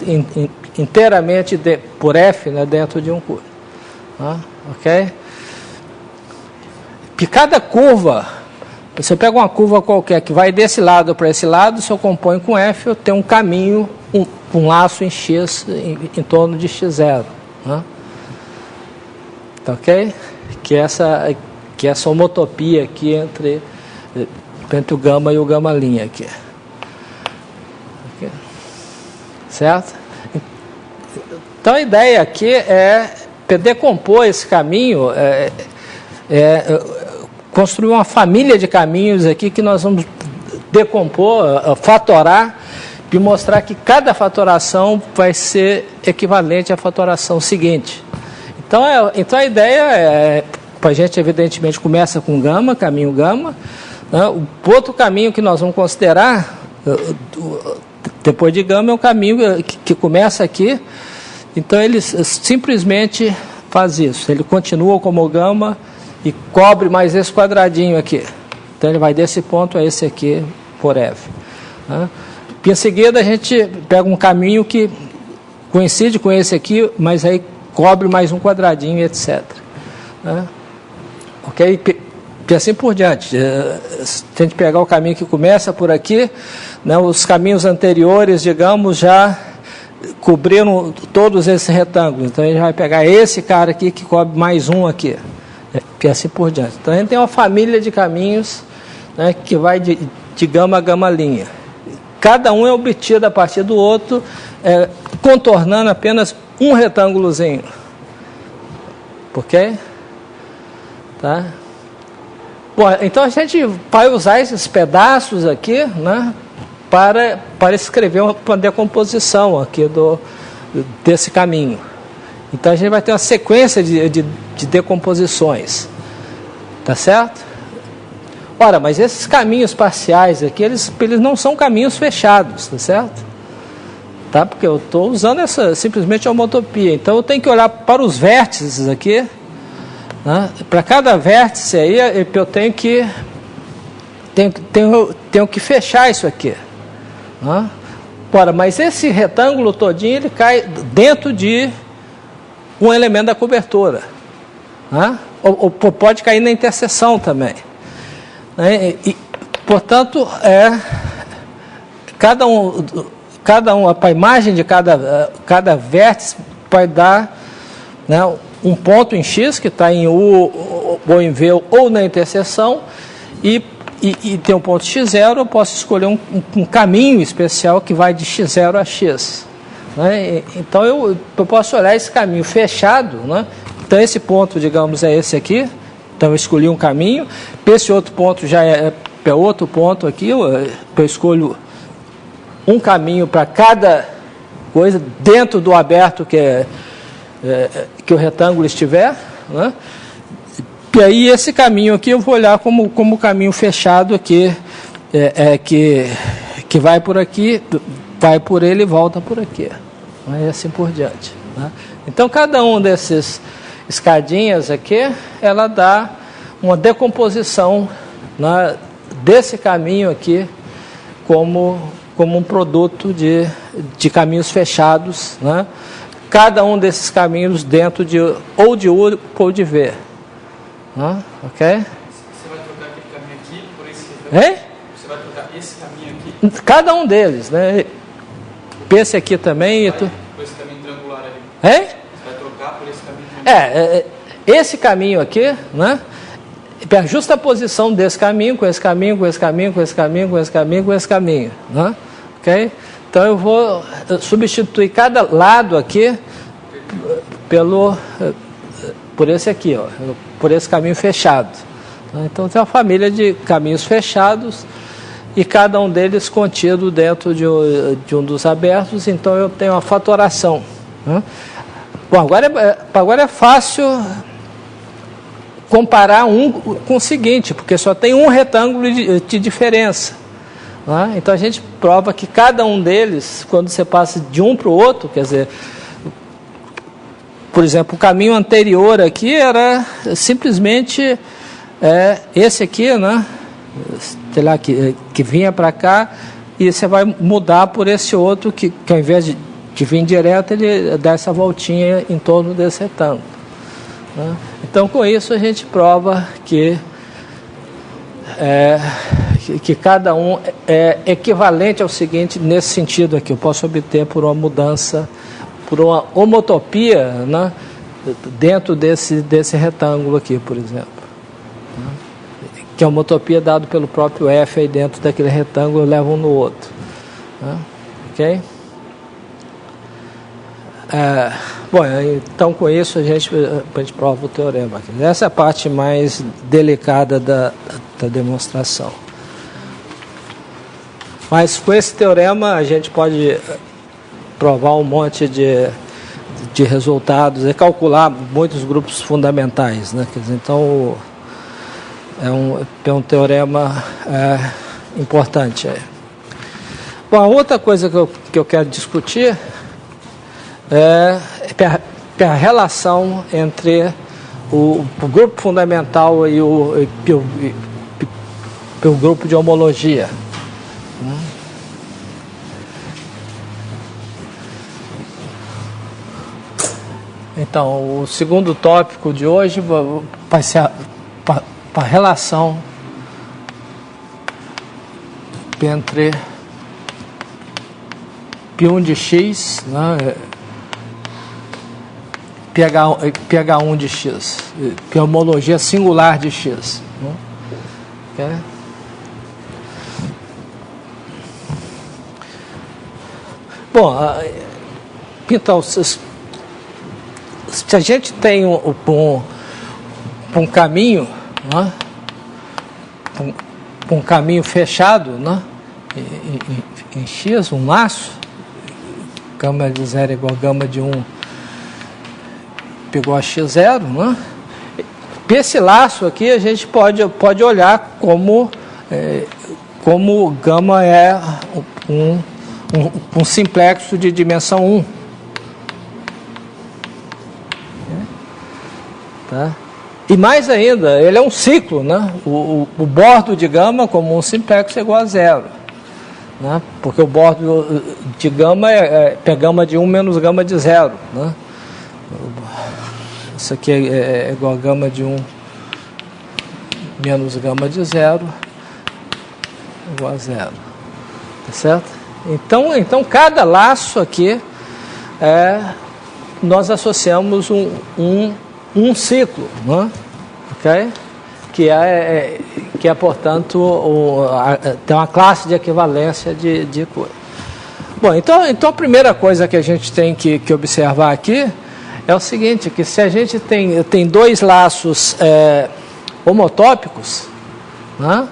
inteiramente por F, né, dentro de um curvo. Né, ok? Que cada curva, você pega uma curva qualquer que vai desse lado para esse lado, se eu compõe com F, eu tenho um caminho, um laço em X em torno de x0. Né? Tá, ok? Que essa homotopia aqui entre entre o gama e o gama' aqui. Certo? Então a ideia aqui é decompor esse caminho, construir uma família de caminhos aqui que nós vamos decompor, fatorar, e mostrar que cada fatoração vai ser equivalente à fatoração seguinte. Então a ideia a gente evidentemente começa com gama, caminho gama, né? O outro caminho que nós vamos considerar depois de gama é um caminho que começa aqui. Então ele simplesmente faz isso, ele continua como gama e cobre mais esse quadradinho aqui. Então ele vai desse ponto a esse aqui por F. Né? E em seguida a gente pega um caminho que coincide com esse aqui, mas aí cobre mais um quadradinho, etc. Né? Ok? E assim por diante. Se a gente pegar o caminho que começa por aqui, né, os caminhos anteriores, digamos, já cobriram todos esses retângulos. Então a gente vai pegar esse cara aqui que cobre mais um aqui. E assim por diante. Então a gente tem uma família de caminhos, né, que vai de gama a gama'. Cada um é obtido a partir do outro, contornando apenas um retângulozinho. Ok? Tá? Bom, então a gente vai usar esses pedaços aqui, né, para escrever uma decomposição aqui desse caminho. Então a gente vai ter uma sequência de decomposições. Tá certo? Ora, mas esses caminhos parciais aqui, eles não são caminhos fechados, tá certo? Tá? Porque eu estou usando simplesmente a homotopia. Então eu tenho que olhar para os vértices aqui. Né? Para cada vértice aí, eu tenho que fechar isso aqui. Né? Ora, mas esse retângulo todinho, ele cai dentro de um elemento da cobertura. Né? Ou pode cair na interseção também. Né? E, portanto, a imagem de cada vértice vai dar, né, um ponto em X, que está em U ou em V ou na interseção, e tem um ponto X0, eu posso escolher um caminho especial que vai de X0 a X. Né? Então eu posso olhar esse caminho fechado, né? Então esse ponto, digamos, é esse aqui, então eu escolhi um caminho, esse outro ponto já é outro ponto aqui, eu escolho um caminho para cada coisa dentro do aberto que o retângulo estiver, né? E aí esse caminho aqui eu vou olhar como caminho fechado aqui, que vai por aqui, vai por ele e volta por aqui, né? E assim por diante. Né? Então cada um desses escadinhas aqui, ela dá uma decomposição, né, desse caminho aqui como um produto de caminhos fechados, né? Cada um desses caminhos dentro ou de U ou de V. Ok? Você vai trocar aquele caminho aqui por esse retângulo? Você vai trocar esse caminho aqui? Cada um deles, né? Esse aqui também. Por esse caminho triangular ali. Você vai trocar por esse caminho triangular. Esse caminho aqui, né? A justaposição desse caminho com esse caminho, com esse caminho, com esse caminho, com esse caminho, com esse caminho. Né? Ok? Então eu vou substituir cada lado aqui por esse aqui, ó, por esse caminho fechado. Então tem uma família de caminhos fechados e cada um deles contido dentro de um dos abertos, então eu tenho uma fatoração. Né? Bom, agora é fácil comparar um com o seguinte, porque só tem um retângulo de diferença. Né? Então a gente prova que cada um deles, quando você passa de um para o outro, quer dizer, por exemplo, o caminho anterior aqui era simplesmente esse aqui, né? Sei lá, que vinha para cá, e você vai mudar por esse outro que ao invés de vir direto, ele dá essa voltinha em torno desse retângulo. Né? Então com isso a gente prova que cada um é equivalente ao seguinte, nesse sentido aqui, eu posso obter por uma mudança, por uma homotopia, né, dentro desse retângulo aqui, por exemplo. Né? que a homotopia é dado pelo próprio F aí dentro daquele retângulo, leva um no outro. Né? Ok? Bom, então com isso a gente prova o teorema aqui. Essa é a parte mais delicada da demonstração. Mas com esse teorema a gente pode provar um monte de resultados e calcular muitos grupos fundamentais, né? Quer dizer, então é um teorema importante. Bom, a outra coisa que eu quero discutir é a relação entre o grupo fundamental e o grupo de homologia. Então, o segundo tópico de hoje vai ser a relação entre P1 de X, né, PH1 de X, que é a homologia singular de X. Né? Okay? Bom, então, se a gente tem um caminho, né, um caminho fechado, né, em X, um laço, gama de 0 igual a gama de 1 igual a x0, né? Esse laço aqui a gente pode olhar como gama é um simplexo de dimensão 1. Tá? E mais ainda, ele é um ciclo, né? O bordo de gama como um simplexo é igual a 0. Né? Porque o bordo de gama é gama de 1 menos gama de 0. Né? Isso aqui é igual a gama de 1 menos gama de 0 igual a 0. Tá certo? Então cada laço aqui nós associamos um ciclo, né? Okay? Que é portanto, tem uma classe de equivalência de coisa. Bom, então a primeira coisa que a gente tem que observar aqui é o seguinte, que se a gente tem dois laços homotópicos, né,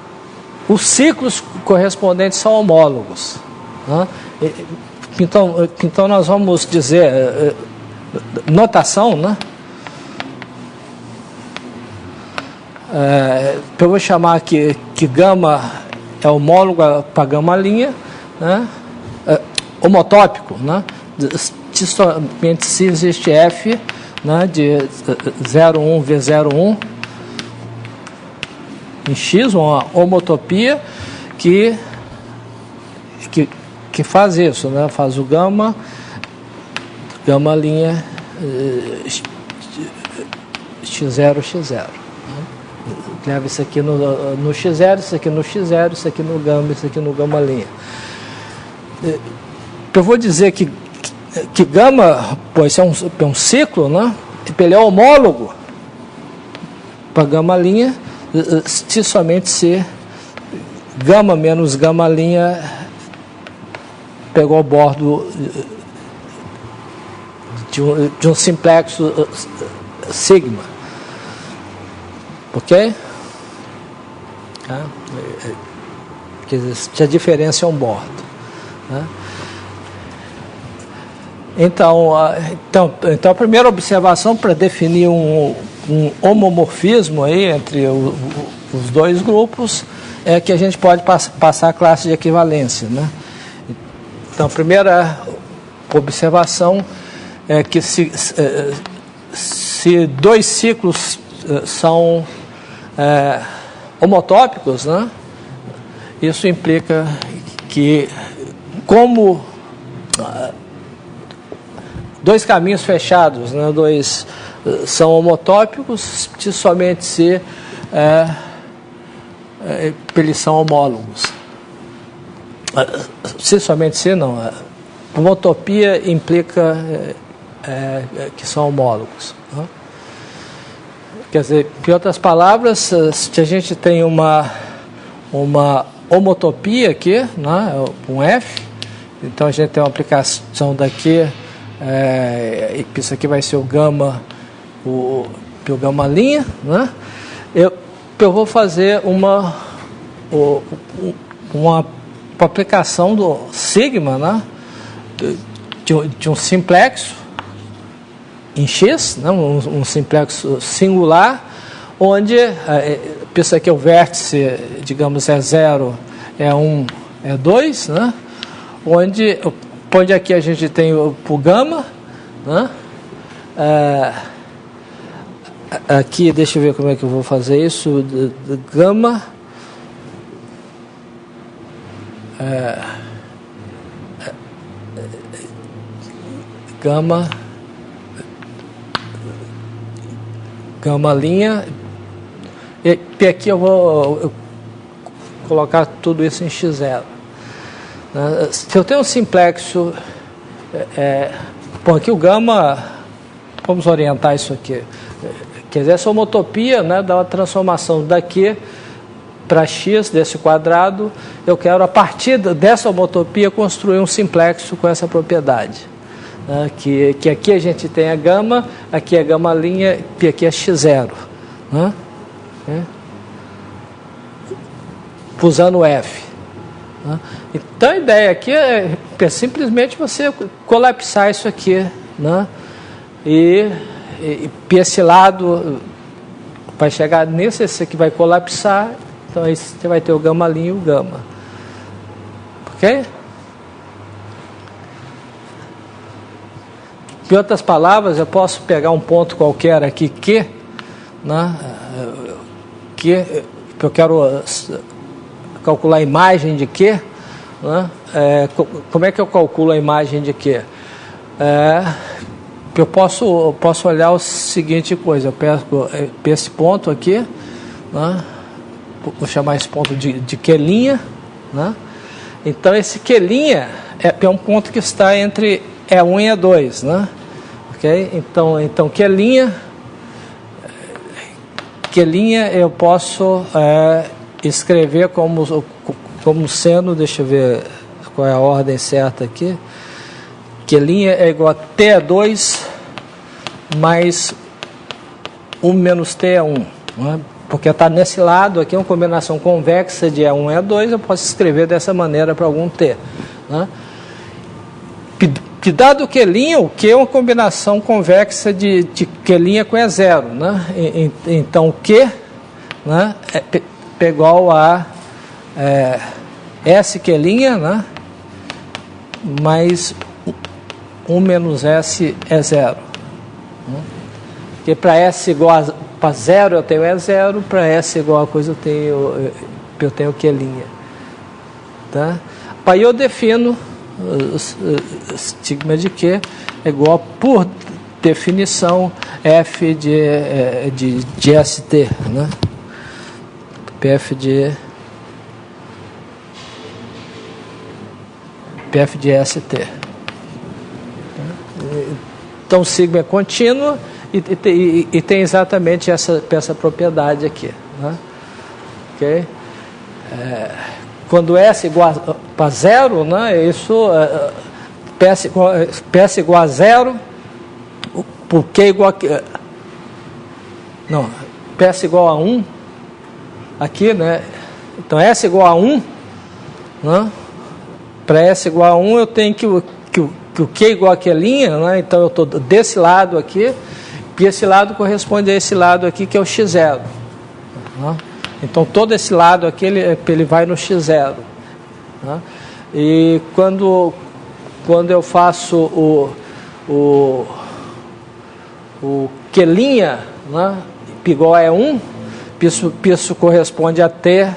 os ciclos correspondentes são homólogos. Né? Então nós vamos dizer, notação, né? Eu vou chamar aqui que gama é homólogo para gama linha, né? Homotópico, né? Somente se existe F, né, de 0,1 V01 em X, uma homotopia que faz isso, né? Faz o gama linha X0, X0. Leva isso aqui no X0, isso aqui no X0, isso aqui no gama, isso aqui no gama linha. Eu vou dizer que gama, pois é um ciclo, né? Ele é homólogo para gama linha, se somente se gama menos gama linha pegou o bordo de um simplexo sigma. Ok? Quer dizer, se a diferença é um bordo. Né? Então, a primeira observação para definir um homomorfismo aí entre os dois grupos é que a gente pode passar a classe de equivalência. Né? Então, a primeira observação é que se dois ciclos são homotópicos, né? Isso implica que, como dois caminhos fechados, né? Dois são homotópicos, se somente se eles são homólogos. Se somente se não. Homotopia implica que são homólogos. Né? Quer dizer, em outras palavras, se a gente tem uma homotopia aqui, né, um F, então a gente tem uma aplicação daqui, isso aqui vai ser o gama, o gama linha, né? Eu vou fazer uma aplicação do sigma, né, de um simplexo em X, né, um simplexo singular, onde isso aqui é o vértice, digamos, é 0, é 1, é 2, né, onde aqui a gente tem o gama, né, aqui, deixa eu ver como é que eu vou fazer isso, gama, gama linha, e aqui eu vou colocar tudo isso em x0. Se eu tenho um simplexo, bom, aqui o gama, vamos orientar isso aqui, quer dizer, essa homotopia, né, dá uma transformação daqui para x desse quadrado, eu quero, a partir dessa homotopia, construir um simplexo com essa propriedade. Que aqui a gente tem a gama, aqui é gama linha e aqui é x0, né? Usando F, né? Então a ideia aqui é simplesmente você colapsar isso aqui, né? E esse lado vai chegar nesse, esse aqui vai colapsar, então aí você vai ter o gama linha e o gama, ok? Em outras palavras, eu posso pegar um ponto qualquer aqui Q, né, que eu quero calcular a imagem de Q, né, como é que eu calculo a imagem de Q? Eu posso olhar a seguinte coisa, eu pego esse ponto aqui, né, vou chamar esse ponto de Q', né, então esse Q' é um ponto que está entre E1 e E2, né? Okay? Então Q' eu posso escrever como sendo, deixa eu ver qual é a ordem certa aqui, Q' é igual a T2 mais 1 menos T1, né? Porque está nesse lado aqui, uma combinação convexa de E1 e E2, eu posso escrever dessa maneira para algum T, né? Que dado Q', o Q é uma combinação convexa de Q' com E0, né? Então o Q, né, é igual a S Q', né, mais 1 menos S E0. Né? Porque para S igual a 0 eu tenho E0, para S igual a coisa eu tenho Q'. Tá? Aí eu defino sigma de Q é igual, por definição, F de ST, né? PF de ST. Então, sigma é contínuo e tem exatamente essa propriedade aqui, né? Ok? Quando S igual a 0, né, isso, PS igual a 0, por Q igual a... Não, PS igual a 1, aqui, né, então S igual a 1, né, para S igual a 1 eu tenho que o Q igual a Q', né, então eu estou desse lado aqui, e esse lado corresponde a esse lado aqui, que é o x0, né? Então, todo esse lado aqui, ele vai no x0. Né? E quando eu faço o Q', né, igual a E1, isso corresponde a T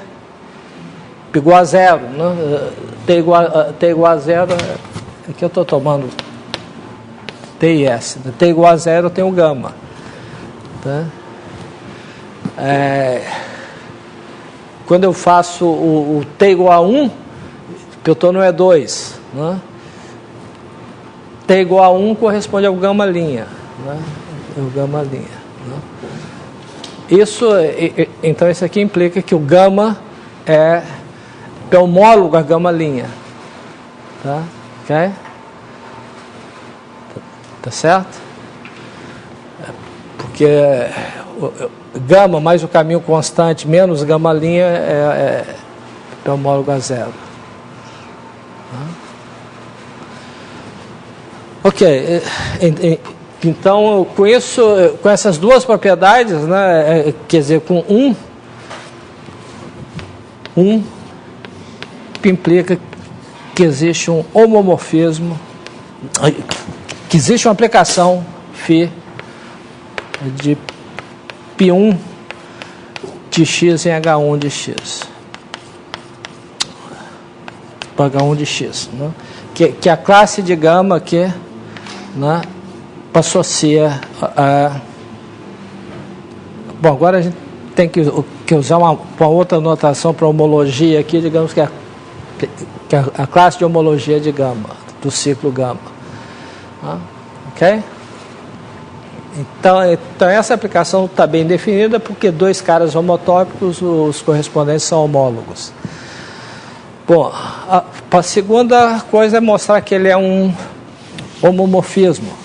igual a 0. Né? T igual a 0, aqui eu estou tomando T e S. T igual a 0, eu tenho gama. Tá? Quando eu faço o T igual a 1, eu estou no E2, né? T igual a 1 corresponde ao gama linha, né? O gama linha, né? Então isso aqui implica que o gama é homólogo à gama linha. Tá? Ok? Tá certo? Porque gama mais o caminho constante menos gama linha é homólogo a zero. Ok, então com essas duas propriedades, né, quer dizer, com implica que existe um homomorfismo, que existe uma aplicação φ de π1 de x em H1 de x, para H1 de x, né? Que a classe de gama aqui, né, associa a... Bom, agora a gente tem que usar uma outra notação para homologia aqui, digamos que a classe de homologia de gama, do ciclo gama. Ok? Então essa aplicação está bem definida porque dois caras homotópicos, os correspondentes são homólogos. Bom, a segunda coisa é mostrar que ele é um homomorfismo.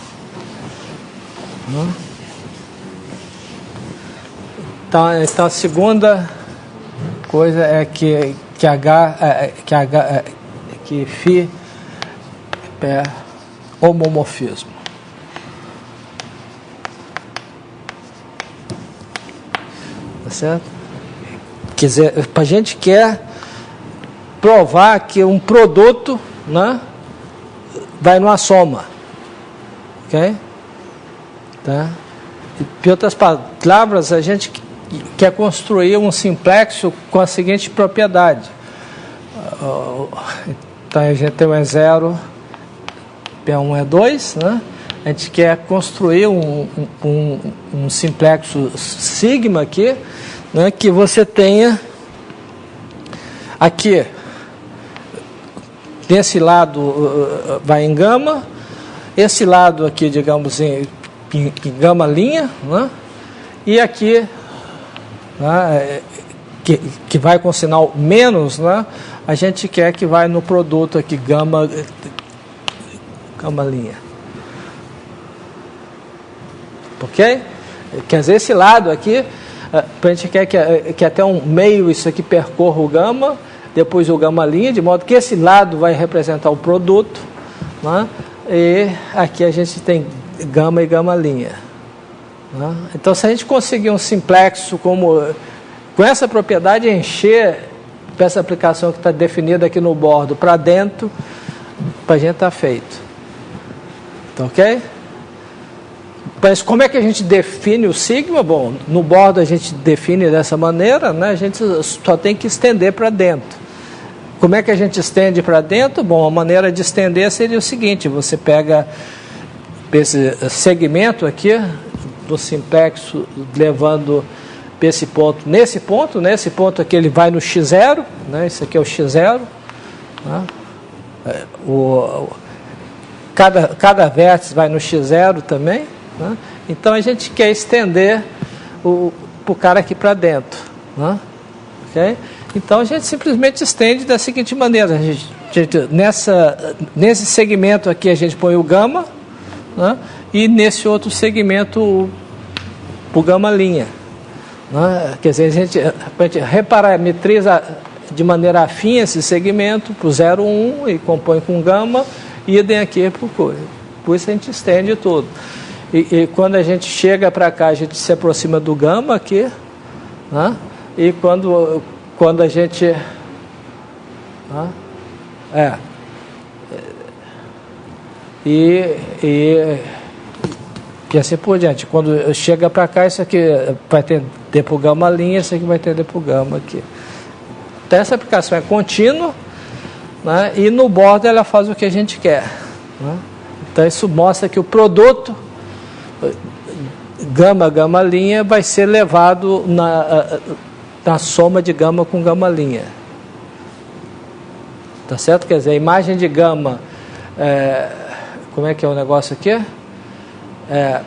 Então a segunda coisa é que φ é homomorfismo. Tá certo? Quer dizer, a gente quer provar que um produto, né, vai numa soma. Ok? Tá? Em outras palavras, a gente quer construir um simplexo com a seguinte propriedade. Então a gente tem um E0, P1 é 2, né? A gente quer construir um simplexo sigma aqui, né, que você tenha aqui, desse lado vai em gama, esse lado aqui, digamos, em gama linha, né, e aqui, né, que vai com sinal menos, né, a gente quer que vai no produto aqui, gama linha. Ok? Quer dizer, esse lado aqui, a gente quer que até um meio isso aqui percorra o gama, depois o gama linha, de modo que esse lado vai representar o produto, né? E aqui a gente tem gama e gama linha. Né? Então, se a gente conseguir um simplexo com essa propriedade, encher essa aplicação que está definida aqui no bordo para dentro, para a gente está feito. Tá ok? Mas como é que a gente define o sigma? Bom, no bordo a gente define dessa maneira, né? A gente só tem que estender para dentro. Como é que a gente estende para dentro? Bom, a maneira de estender seria o seguinte: você pega esse segmento aqui do simplexo, levando esse ponto nesse ponto, né? Esse ponto aqui ele vai no x0, né? Esse aqui é o x0, né? Cada vértice vai no x0 também, né? Então a gente quer estender para o cara aqui para dentro, né? Okay? Então a gente simplesmente estende da seguinte maneira: nesse segmento aqui a gente põe o gama, né? E nesse outro segmento o gama linha, né? Quer dizer, a gente reparametriza de maneira afim esse segmento para o 0, 1 e compõe com gama, e idem aqui por isso a gente estende tudo. E quando a gente chega para cá, a gente se aproxima do gama aqui, né? E quando a gente... E assim por diante. Quando chega para cá, isso aqui vai tender para o gama linha, isso aqui vai tender para o gama aqui. Então essa aplicação é contínua, né? E no bordo ela faz o que a gente quer, né? Então isso mostra que o produto gama linha vai ser levado na soma de gama com gama linha. Tá certo? Quer dizer, a imagem de gama, como é que é o negócio aqui?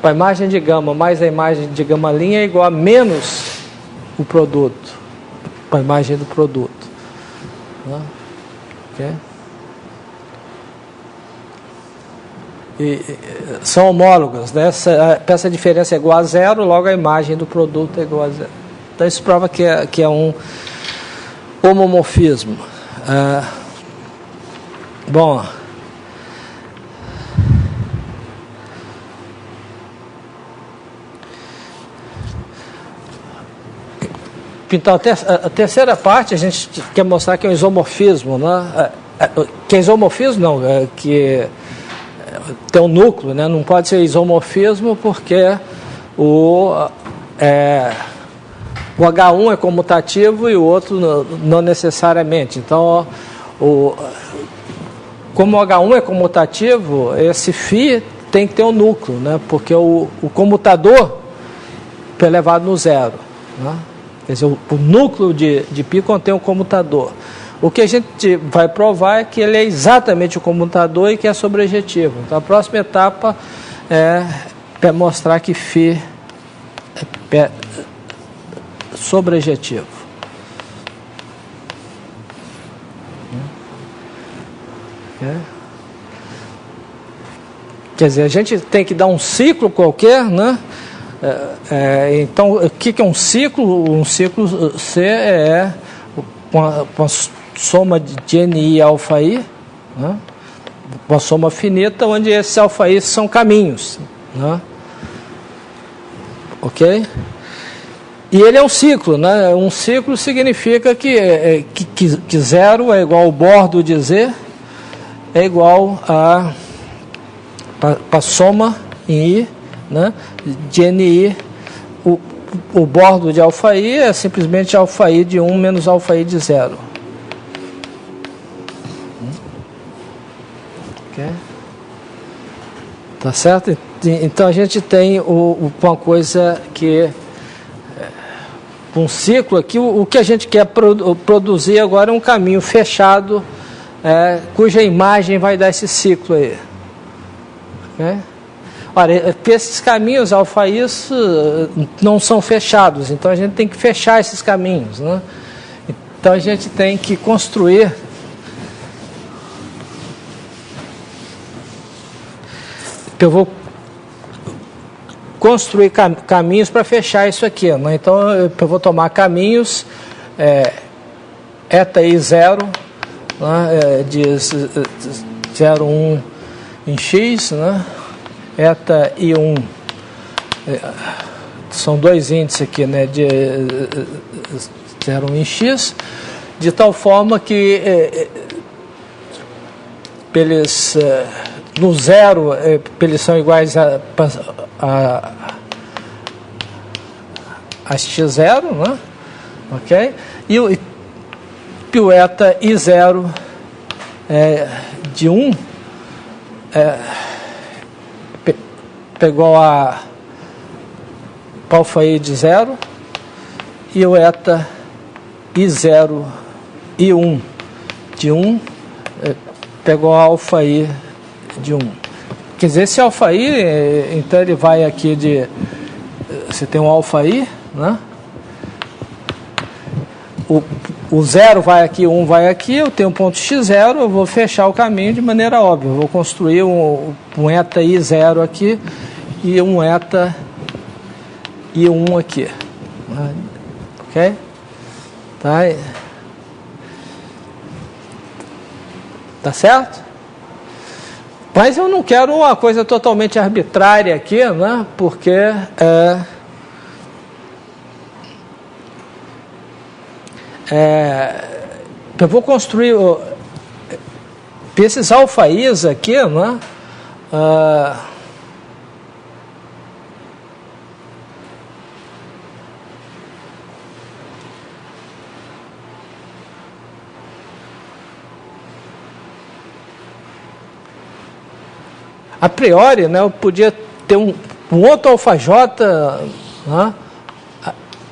para a imagem de gama mais a imagem de gama linha é igual a menos o produto, para a imagem do produto. Né? Okay? São homólogos, né? Essa diferença é igual a zero, logo a imagem do produto é igual a zero. Então isso prova que é um homomorfismo. Bom, então a terceira parte a gente quer mostrar que é um isomorfismo, né? Que é isomorfismo não, que tem um núcleo, né? Não pode ser isomorfismo porque o H1 é comutativo e o outro não necessariamente. Então, como o H1 é comutativo, esse φ tem que ter um núcleo, né? Porque o comutador é elevado no zero. Né? Quer dizer, o núcleo de π contém um comutador. O que a gente vai provar é que ele é exatamente o comutador e que é sobrejetivo. Então, a próxima etapa é mostrar que φ é sobrejetivo. Quer dizer, a gente tem que dar um ciclo qualquer, né? Então, o que é um ciclo? Um ciclo C é uma soma de NI alfa I, né? Uma soma finita, onde esses alfa I são caminhos. Né? Ok? E ele é um ciclo, né? Um ciclo significa que zero é igual ao bordo de Z, é igual a soma em I, né? De NI. O bordo de alfa I é simplesmente alfa I de 1 menos alfa I de 0. Okay. Tá certo? Então a gente tem uma coisa que um ciclo aqui, o que a gente quer produzir agora é um caminho fechado, cuja imagem vai dar esse ciclo aí. Okay? Ora, esses caminhos alfa I não são fechados, então a gente tem que fechar esses caminhos. Né? Então a gente tem que construir eu vou construir caminhos para fechar isso aqui. Né? Então eu vou tomar caminhos eta I 0, né? De 0, 1 em x, né? Eta I1, são dois índices aqui, né? De 0, 1 em x, de tal forma que eles no zero eles são iguais a x0, né? Ok? E o eta I0 de 1 igual a alfa I de 0 e o eta I0 I1 de 1 igual a alfa I de 1. Quer dizer, esse alfa I, então ele vai aqui de... Você tem um alfa I, né? O 0 vai aqui, o 1 vai aqui, eu tenho um ponto x0, eu vou fechar o caminho de maneira óbvia. Eu vou construir um eta I0 aqui e um eta I1 aqui. Ok? Tá certo? Mas eu não quero uma coisa totalmente arbitrária aqui, né? Porque eu vou construir esses alfa I's aqui, né? A priori, né, eu podia ter um outro alfa J, né,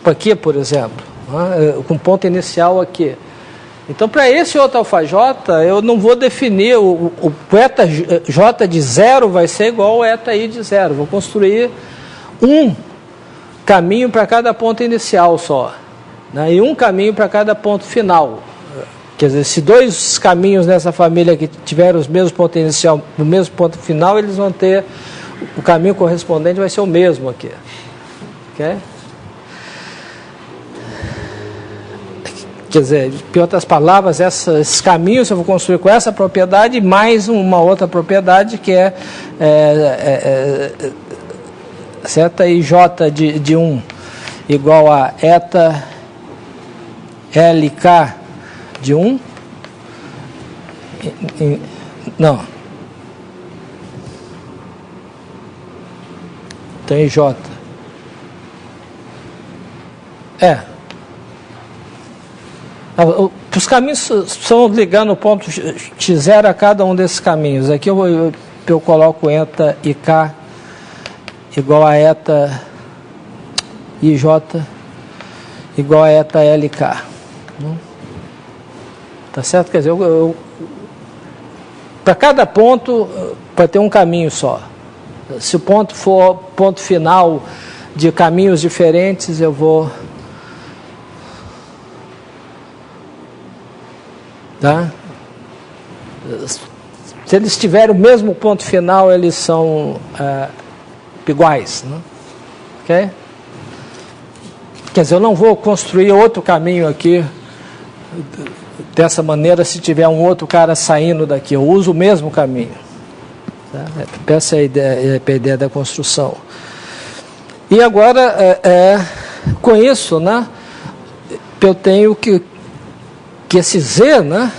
aqui, por exemplo, né, com ponto inicial aqui. Então, para esse outro αj, eu não vou definir, o eta j de 0 vai ser igual ao eta i de 0. Vou construir um caminho para cada ponto inicial só, né? E um caminho para cada ponto final. Quer dizer, se dois caminhos nessa família que tiverem os mesmos pontos inicial no mesmo ponto final, eles vão ter, o caminho correspondente vai ser o mesmo aqui. Okay? Quer dizer, em outras palavras, esses caminhos eu vou construir com essa propriedade mais uma outra propriedade que é eta ij de 1 igual a eta lk de 1. Não. Tem ij. Os caminhos são ligando o ponto x0 a cada um desses caminhos. Aqui eu coloco eta ik igual a eta ij igual a eta lk. Tá certo? Quer dizer, para cada ponto vai ter um caminho só. Se o ponto for ponto final de caminhos diferentes, eu vou... Tá? Se eles tiverem o mesmo ponto final, eles são iguais, né? Ok? Quer dizer, eu não vou construir outro caminho aqui dessa maneira se tiver um outro cara saindo daqui. Eu uso o mesmo caminho. Tá? Essa é a ideia da construção. E agora, com isso, né, eu tenho que esse Z, né,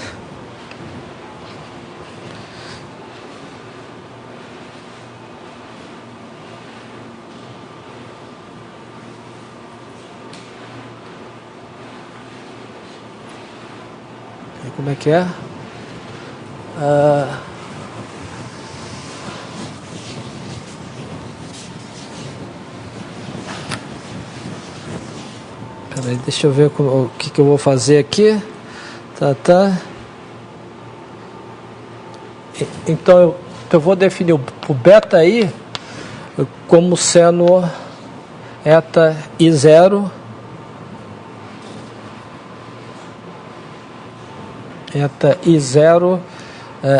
como é que é? Peraí, deixa eu ver o que eu vou fazer aqui. Tá. Então eu vou definir o beta i como sendo eta i0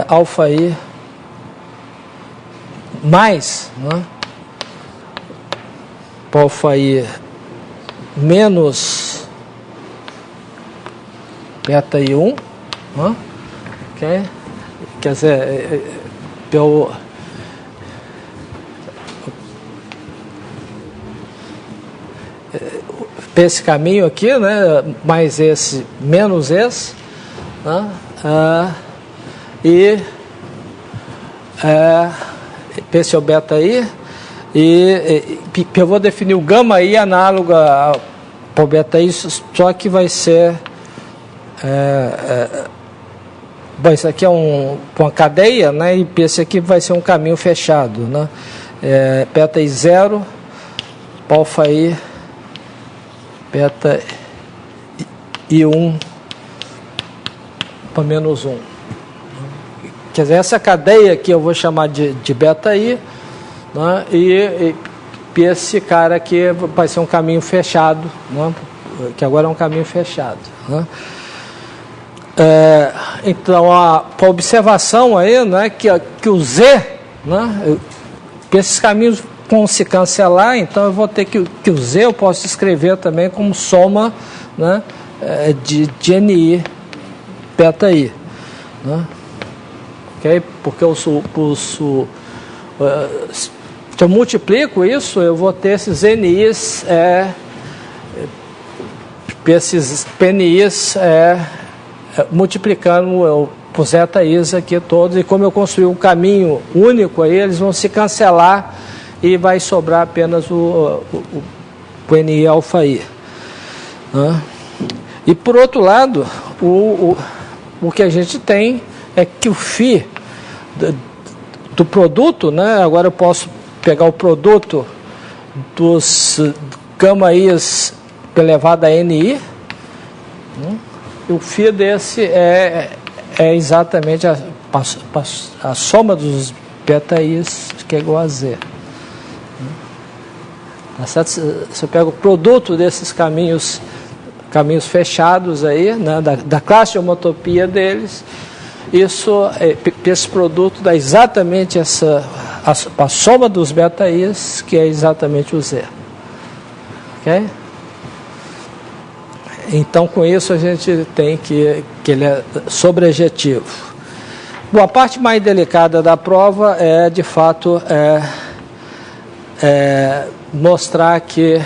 alfa i mais, né, alfa i menos beta i1, né? Okay? Quer dizer, esse caminho aqui, né, mais esse, menos esse, né? Esse é o beta i, e eu vou definir o gama i análogo ao beta i, só que vai ser bom, isso aqui é uma cadeia, né, e esse aqui vai ser um caminho fechado, né? Beta i0 alfa i beta i1 para menos 1. Quer dizer, essa cadeia aqui eu vou chamar de beta i, né, e esse cara aqui vai ser um caminho fechado, né, que agora é um caminho fechado, né? Então, a observação aí, né, que o Z, né, esses caminhos vão se cancelar, então eu vou ter que o Z eu posso escrever também como soma, né, de NI beta I, né? Okay? Porque se eu multiplico isso, eu vou ter esses NIs, esses PNIs multiplicando por zeta is aqui todos, e como eu construí um caminho único aí, eles vão se cancelar e vai sobrar apenas o NI alfa I, né? E por outro lado, o que a gente tem é que o φ do produto, né, agora eu posso pegar o produto dos gama i's elevado a NI, né? E o φ desse é exatamente a soma dos beta-i's, que é igual a z. Você pega o produto desses caminhos fechados aí, né, da classe de homotopia deles, esse produto dá exatamente a soma dos beta-i's, que é exatamente o z. Ok? Então, com isso, a gente tem que ele é sobrejetivo. Bom, a parte mais delicada da prova é, de fato, mostrar que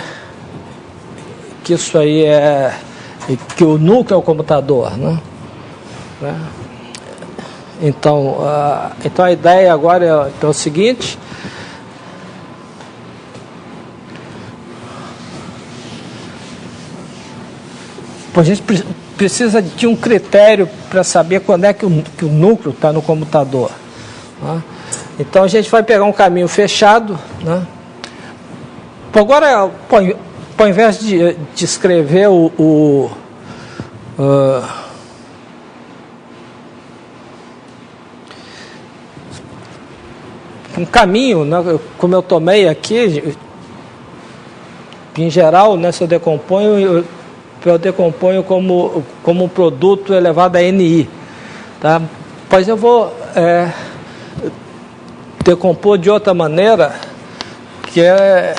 isso aí que o núcleo é o computador, né? Então a ideia agora é o seguinte: a gente precisa de um critério para saber quando é que o núcleo está no computador, né? Então a gente vai pegar um caminho fechado, né? Agora, ao invés de escrever um caminho, né, como eu tomei aqui, em geral, né, se eu decomponho como um produto elevado a NI. Tá? Pois eu vou decompor de outra maneira, que é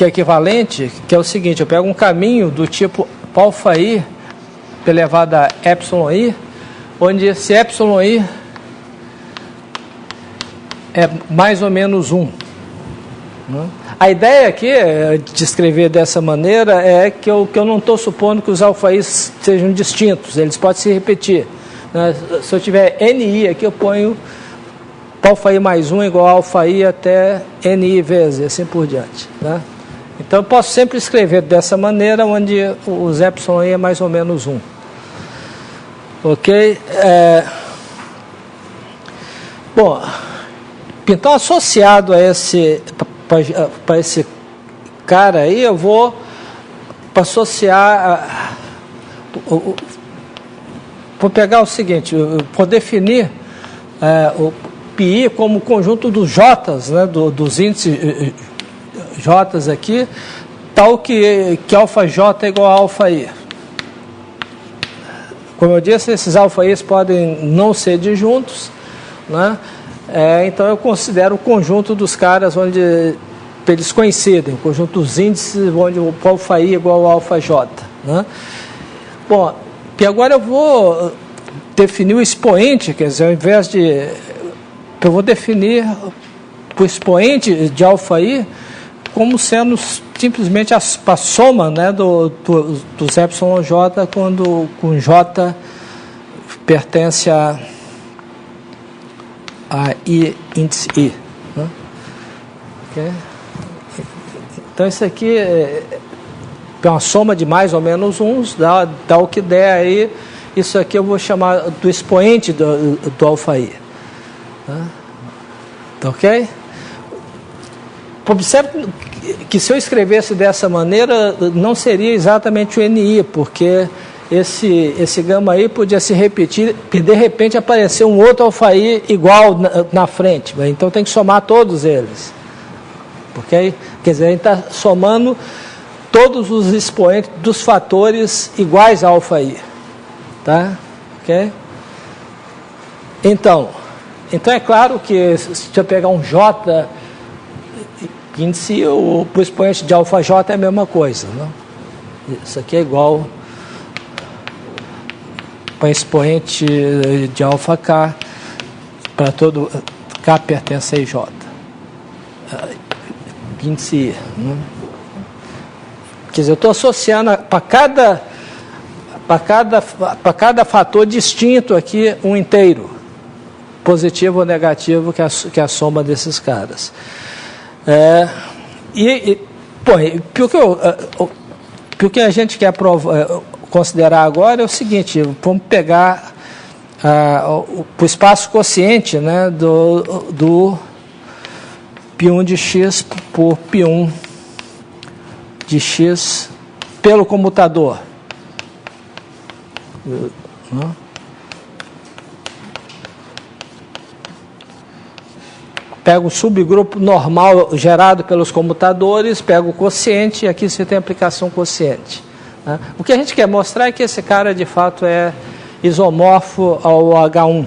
equivalente, que é o seguinte: eu pego um caminho do tipo alfa-i elevado a epsilon-i, onde esse epsilon-i é mais ou menos 1. Né? A ideia aqui de escrever dessa maneira é que eu não estou supondo que os alfa-i's sejam distintos, eles podem se repetir. Né? Se eu tiver NI aqui, eu ponho alfa-i mais 1 igual a alfa-i até NI vezes, assim por diante. Né? Então eu posso sempre escrever dessa maneira, onde os epsilon-i é mais ou menos 1. Ok? Bom, então associado a para esse cara aí, eu vou associar, vou pegar o seguinte, vou definir o πi como conjunto dos J's, né, dos índices J's aqui, tal que alfa-j é igual a alfa-i. Como eu disse, esses alfa-i's podem não ser disjuntos, né? Então eu considero o conjunto dos caras onde eles coincidem, o conjunto dos índices onde o alfa-i é igual ao alfa-j. Né? Bom, e agora eu vou definir o expoente, quer dizer, ao invés de... Eu vou definir o expoente de alfa-i como sendo simplesmente a soma, né, dos epsilon j quando com j pertence a I índice I. Né? Okay? Então isso aqui é uma soma de mais ou menos uns, dá o que der aí. Isso aqui eu vou chamar do expoente do alfa-i. Né? Tá, ok? Observe que se eu escrevesse dessa maneira, não seria exatamente o NI, porque esse gama I podia se repetir e de repente aparecer um outro alfa-i igual na frente. Então tem que somar todos eles. Okay? Quer dizer, a gente está somando todos os expoentes dos fatores iguais a alfa-i. Tá? Okay? Então é claro que se eu pegar um J índice, o expoente de alfa-j é a mesma coisa. Não? Isso aqui é igual para expoente de alfa k, para todo k pertence a IJ. Índice I. Né? Quer dizer, eu estou associando para cada fator distinto aqui um inteiro, positivo ou negativo, que é a soma desses caras. O que a gente quer considerar agora é o seguinte: vamos pegar o espaço quociente, né, do π1 de x por π1 de x pelo comutador. Né? Pega o subgrupo normal gerado pelos comutadores, pega o quociente e aqui você tem a aplicação quociente. Né? O que a gente quer mostrar é que esse cara de fato é isomorfo ao H1.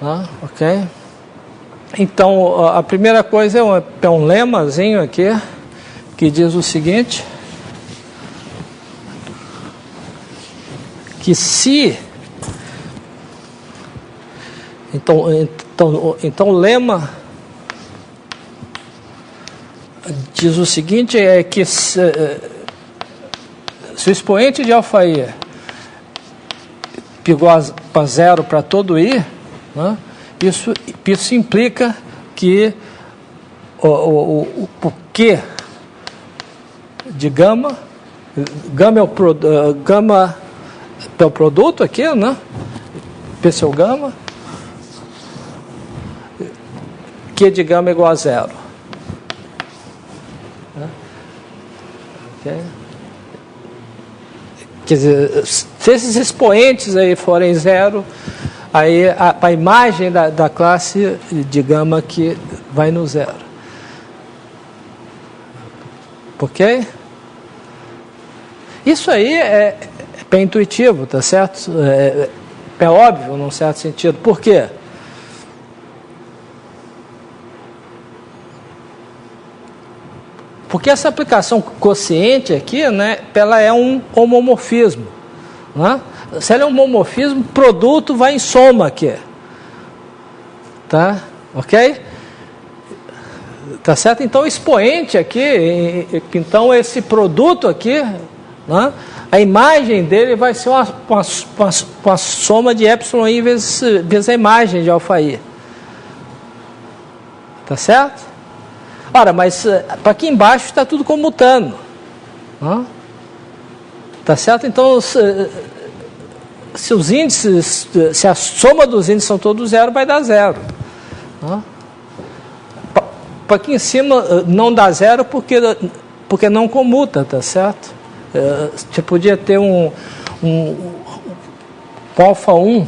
Né? Ok? Então, a primeira coisa é um lemazinho aqui que diz o seguinte, que se... Então o lema diz o seguinte, é que se o expoente de alfa i igual a zero para todo i, né, isso implica que o Q de gama é o produto aqui, né? P seu gama, Q de gama é igual a zero. Okay. Quer dizer, se esses expoentes aí forem zero, aí a imagem da classe de gama aqui vai no zero. Ok? Isso aí é bem intuitivo, tá certo? É óbvio, num certo sentido. Por quê? Porque essa aplicação quociente aqui, né, ela é um homomorfismo. Né? Se ela é um homomorfismo, produto vai em soma aqui. Tá? Ok? Tá certo? Então, o expoente aqui, então esse produto aqui, né, a imagem dele vai ser uma soma de epsilon vezes a imagem de alfa i. Tá certo? Ora, mas para aqui embaixo está tudo comutando. Né? Tá certo? Então, se os índices, se a soma dos índices são todos zero, vai dar zero. Né? Para aqui em cima não dá zero porque não comuta, tá certo? Você podia ter um alfa 1,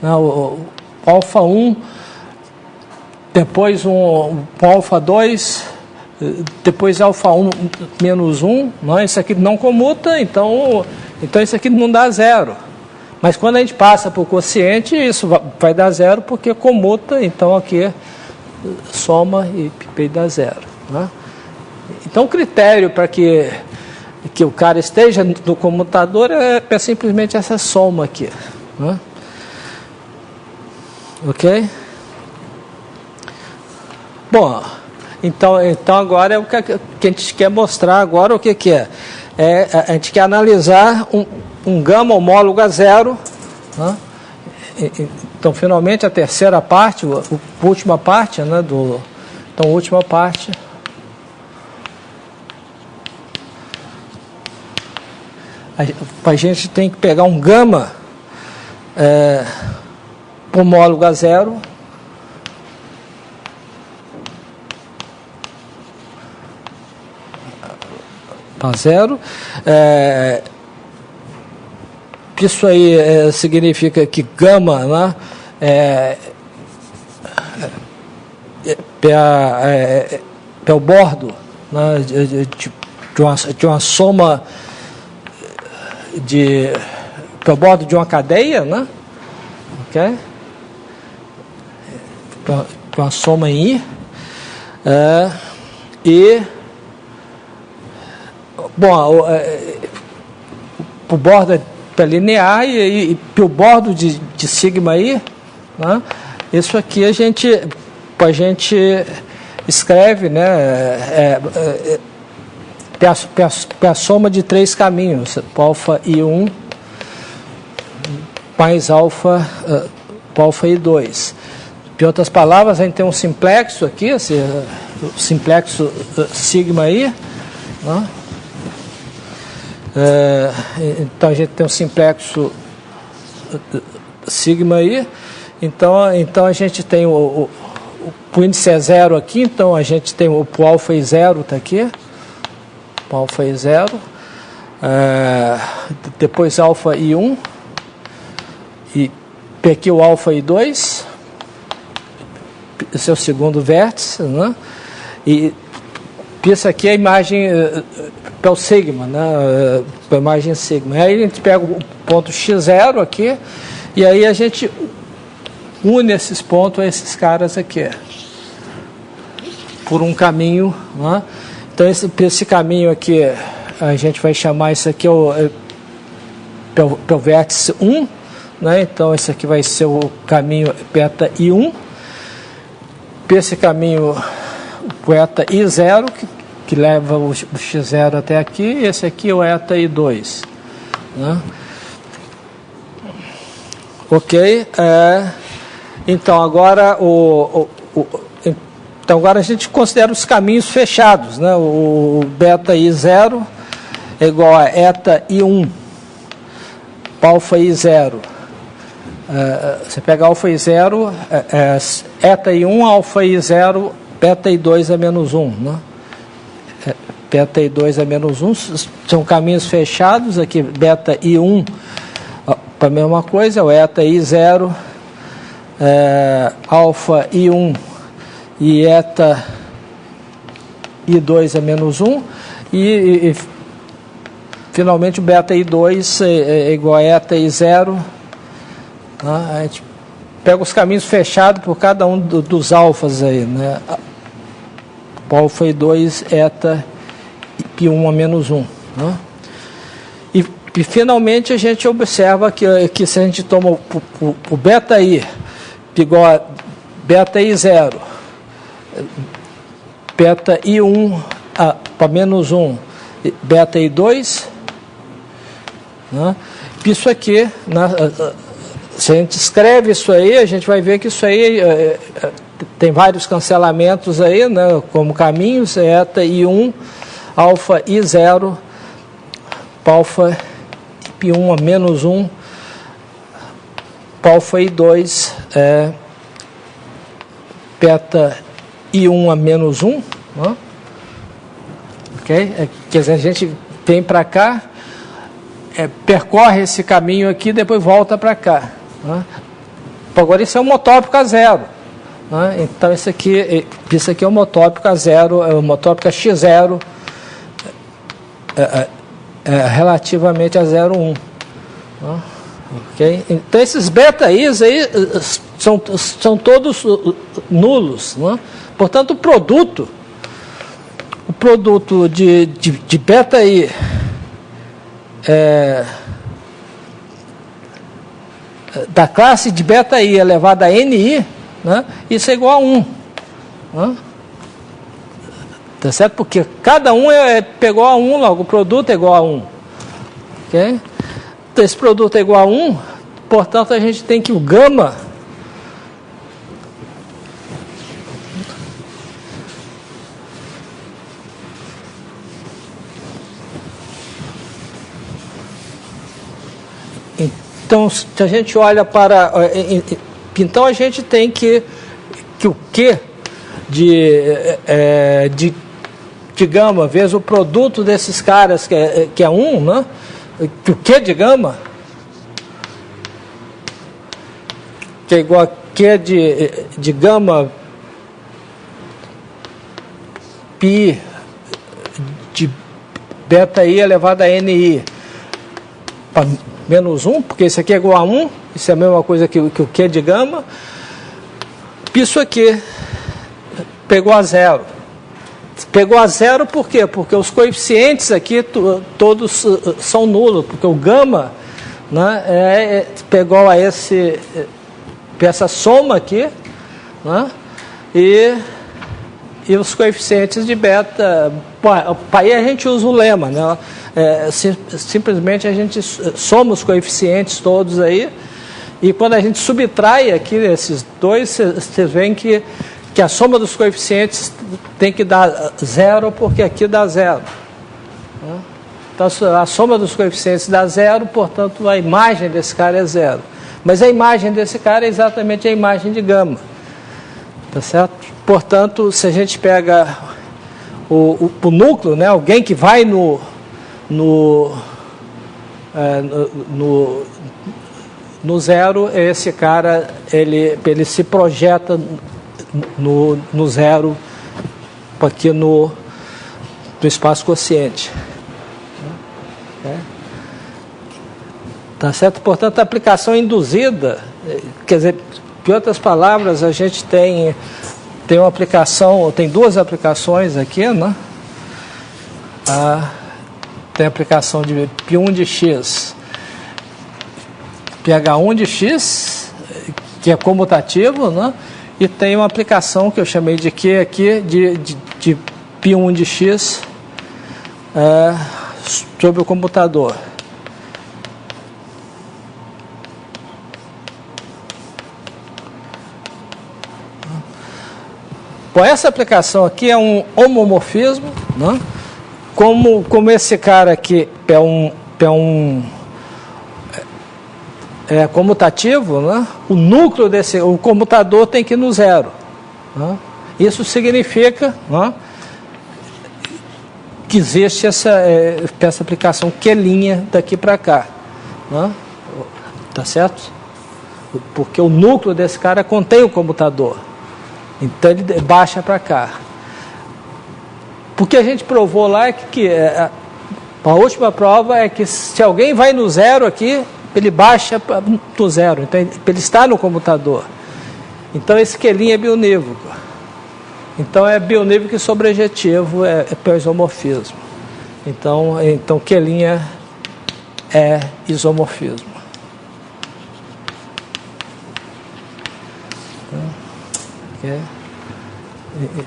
né? o alfa 1, depois um alfa 2, depois alfa 1 menos 1, né? Isso aqui não comuta, então isso aqui não dá zero. Mas quando a gente passa para o quociente, isso vai dar zero porque comuta, então aqui soma e dá zero. Né? Então o critério para que o cara esteja no comutador é simplesmente essa soma aqui. Né? Ok? Bom, então agora é o que a gente quer mostrar agora, o que é? A gente quer analisar um gama homólogo a zero. Né? Então, finalmente, a terceira parte, a última parte, né, então, a última parte. A gente tem que pegar um gama homólogo a zero. A zero. Isso aí significa que gama, né, é o bordo, né, de uma soma é o bordo de uma cadeia, né, ok? De uma soma em I, bom, o bordo é linear e o bordo de sigma i, né? Isso aqui a gente escreve, né? Tem a soma de três caminhos, alfa i1 mais alfa i2. Em outras palavras, a gente tem um simplexo aqui, o simplexo sigma i, né? Então a gente tem um simplexo sigma i, então a gente tem o índice é zero aqui, então a gente tem o alfa i zero, está aqui, o alfa i zero, depois alfa i1, e P aqui o alfa I2, esse é o segundo vértice, né? E isso aqui é a imagem para o sigma, né? Para a imagem sigma. Aí a gente pega o ponto x0 aqui, e aí a gente une esses pontos a esses caras aqui, por um caminho, né? Então esse caminho aqui, a gente vai chamar isso aqui pelo vértice 1, né? Então esse aqui vai ser o caminho beta I1, esse caminho o eta I0, que leva o x0 até aqui, e esse aqui é o eta I2, né? Ok, então agora então agora a gente considera os caminhos fechados, né? O beta I0 é igual a eta I1 alfa I0. Você pega alfa I0, eta I1 alfa I0, beta I2 é menos 1, né? Beta I2 é menos 1, são caminhos fechados. Aqui beta I1 para a mesma coisa, o eta I0, alfa I1 e eta I2 é menos 1, e finalmente o beta I2 é igual a eta I0. A gente pega os caminhos fechados por cada um dos alfas aí, né? Alfa I2, eta I1 a menos 1, né? E finalmente a gente observa que se a gente toma o beta I igual a beta I0, beta I1 para menos 1, beta I2, né? Isso aqui, né? Se a gente escreve isso aí, a gente vai ver que isso aí tem vários cancelamentos aí, né, como caminhos, eta I1, alfa I0, alfa I1 a menos 1, alfa I2, beta I1 a menos 1, né? Ok? Quer dizer, a gente vem para cá, percorre esse caminho aqui, depois volta para cá, né? Agora isso é homotópico a zero, né? Então isso aqui é homotópico a zero, é homotópico a x0, relativamente a 0,1, né? Okay? Então esses beta I's aí são todos nulos, né? Portanto o produto de beta I da classe de beta I elevado a NI, né? Isso é igual a 1, né? Tá certo? Porque cada um pegou a 1, logo o produto é igual a 1. Ok? Então, esse produto é igual a 1, portanto a gente tem que o gama então, se a gente olha para... Então, a gente tem que o Q de gama vezes o produto desses caras, que é 1, né? Que o Q de gama, que é igual a Q de gama π de beta I elevado a NI para menos 1, porque isso aqui é igual a 1, isso é a mesma coisa que o Q de gama. Isso aqui pegou a zero. Pegou a zero por quê? Porque os coeficientes aqui todos são nulos, porque o gama, né, pegou a essa soma aqui, né, e os coeficientes de beta. Aí a gente usa o lema, né? Simplesmente a gente soma os coeficientes todos aí, e quando a gente subtrai aqui esses dois, vocês veem que a soma dos coeficientes tem que dar zero, porque aqui dá zero, né? Então a soma dos coeficientes dá zero, portanto a imagem desse cara é zero. Mas a imagem desse cara é exatamente a imagem de gama, tá certo? Portanto, se a gente pega o núcleo, né, alguém que vai no no zero, esse cara ele se projeta no zero aqui no espaço quociente. Tá certo? Portanto, a aplicação induzida, quer dizer, em outras palavras, a gente tem uma aplicação, tem duas aplicações aqui, né? Tem a aplicação de π1 de x, pH1 de x, que é comutativo, né? E tem uma aplicação que eu chamei de Q aqui, de π1 de x sobre o computador. Bom, essa aplicação aqui é um homomorfismo, né? Como esse cara aqui é comutativo, né? O núcleo o comutador tem que ir no zero, né? Isso significa, né, que existe essa aplicação Q' daqui para cá, né? Tá certo? Porque o núcleo desse cara contém o comutador. Então ele baixa para cá. Porque a gente provou lá que a última prova é que se alguém vai no zero aqui, ele baixa do zero. Então ele está no computador. Então esse Q' é bionívoco. Então é bionívoco e sobrejetivo, é isomorfismo. Então Q' é isomorfismo.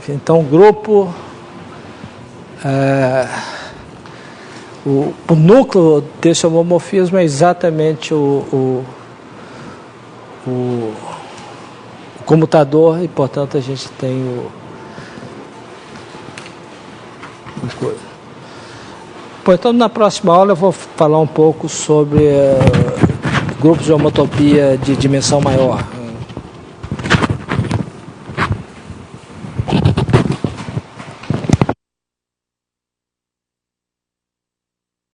Então o grupo, o núcleo desse homomorfismo é exatamente o comutador, e portanto a gente tem Bom, então na próxima aula eu vou falar um pouco sobre grupos de homotopia de dimensão maior.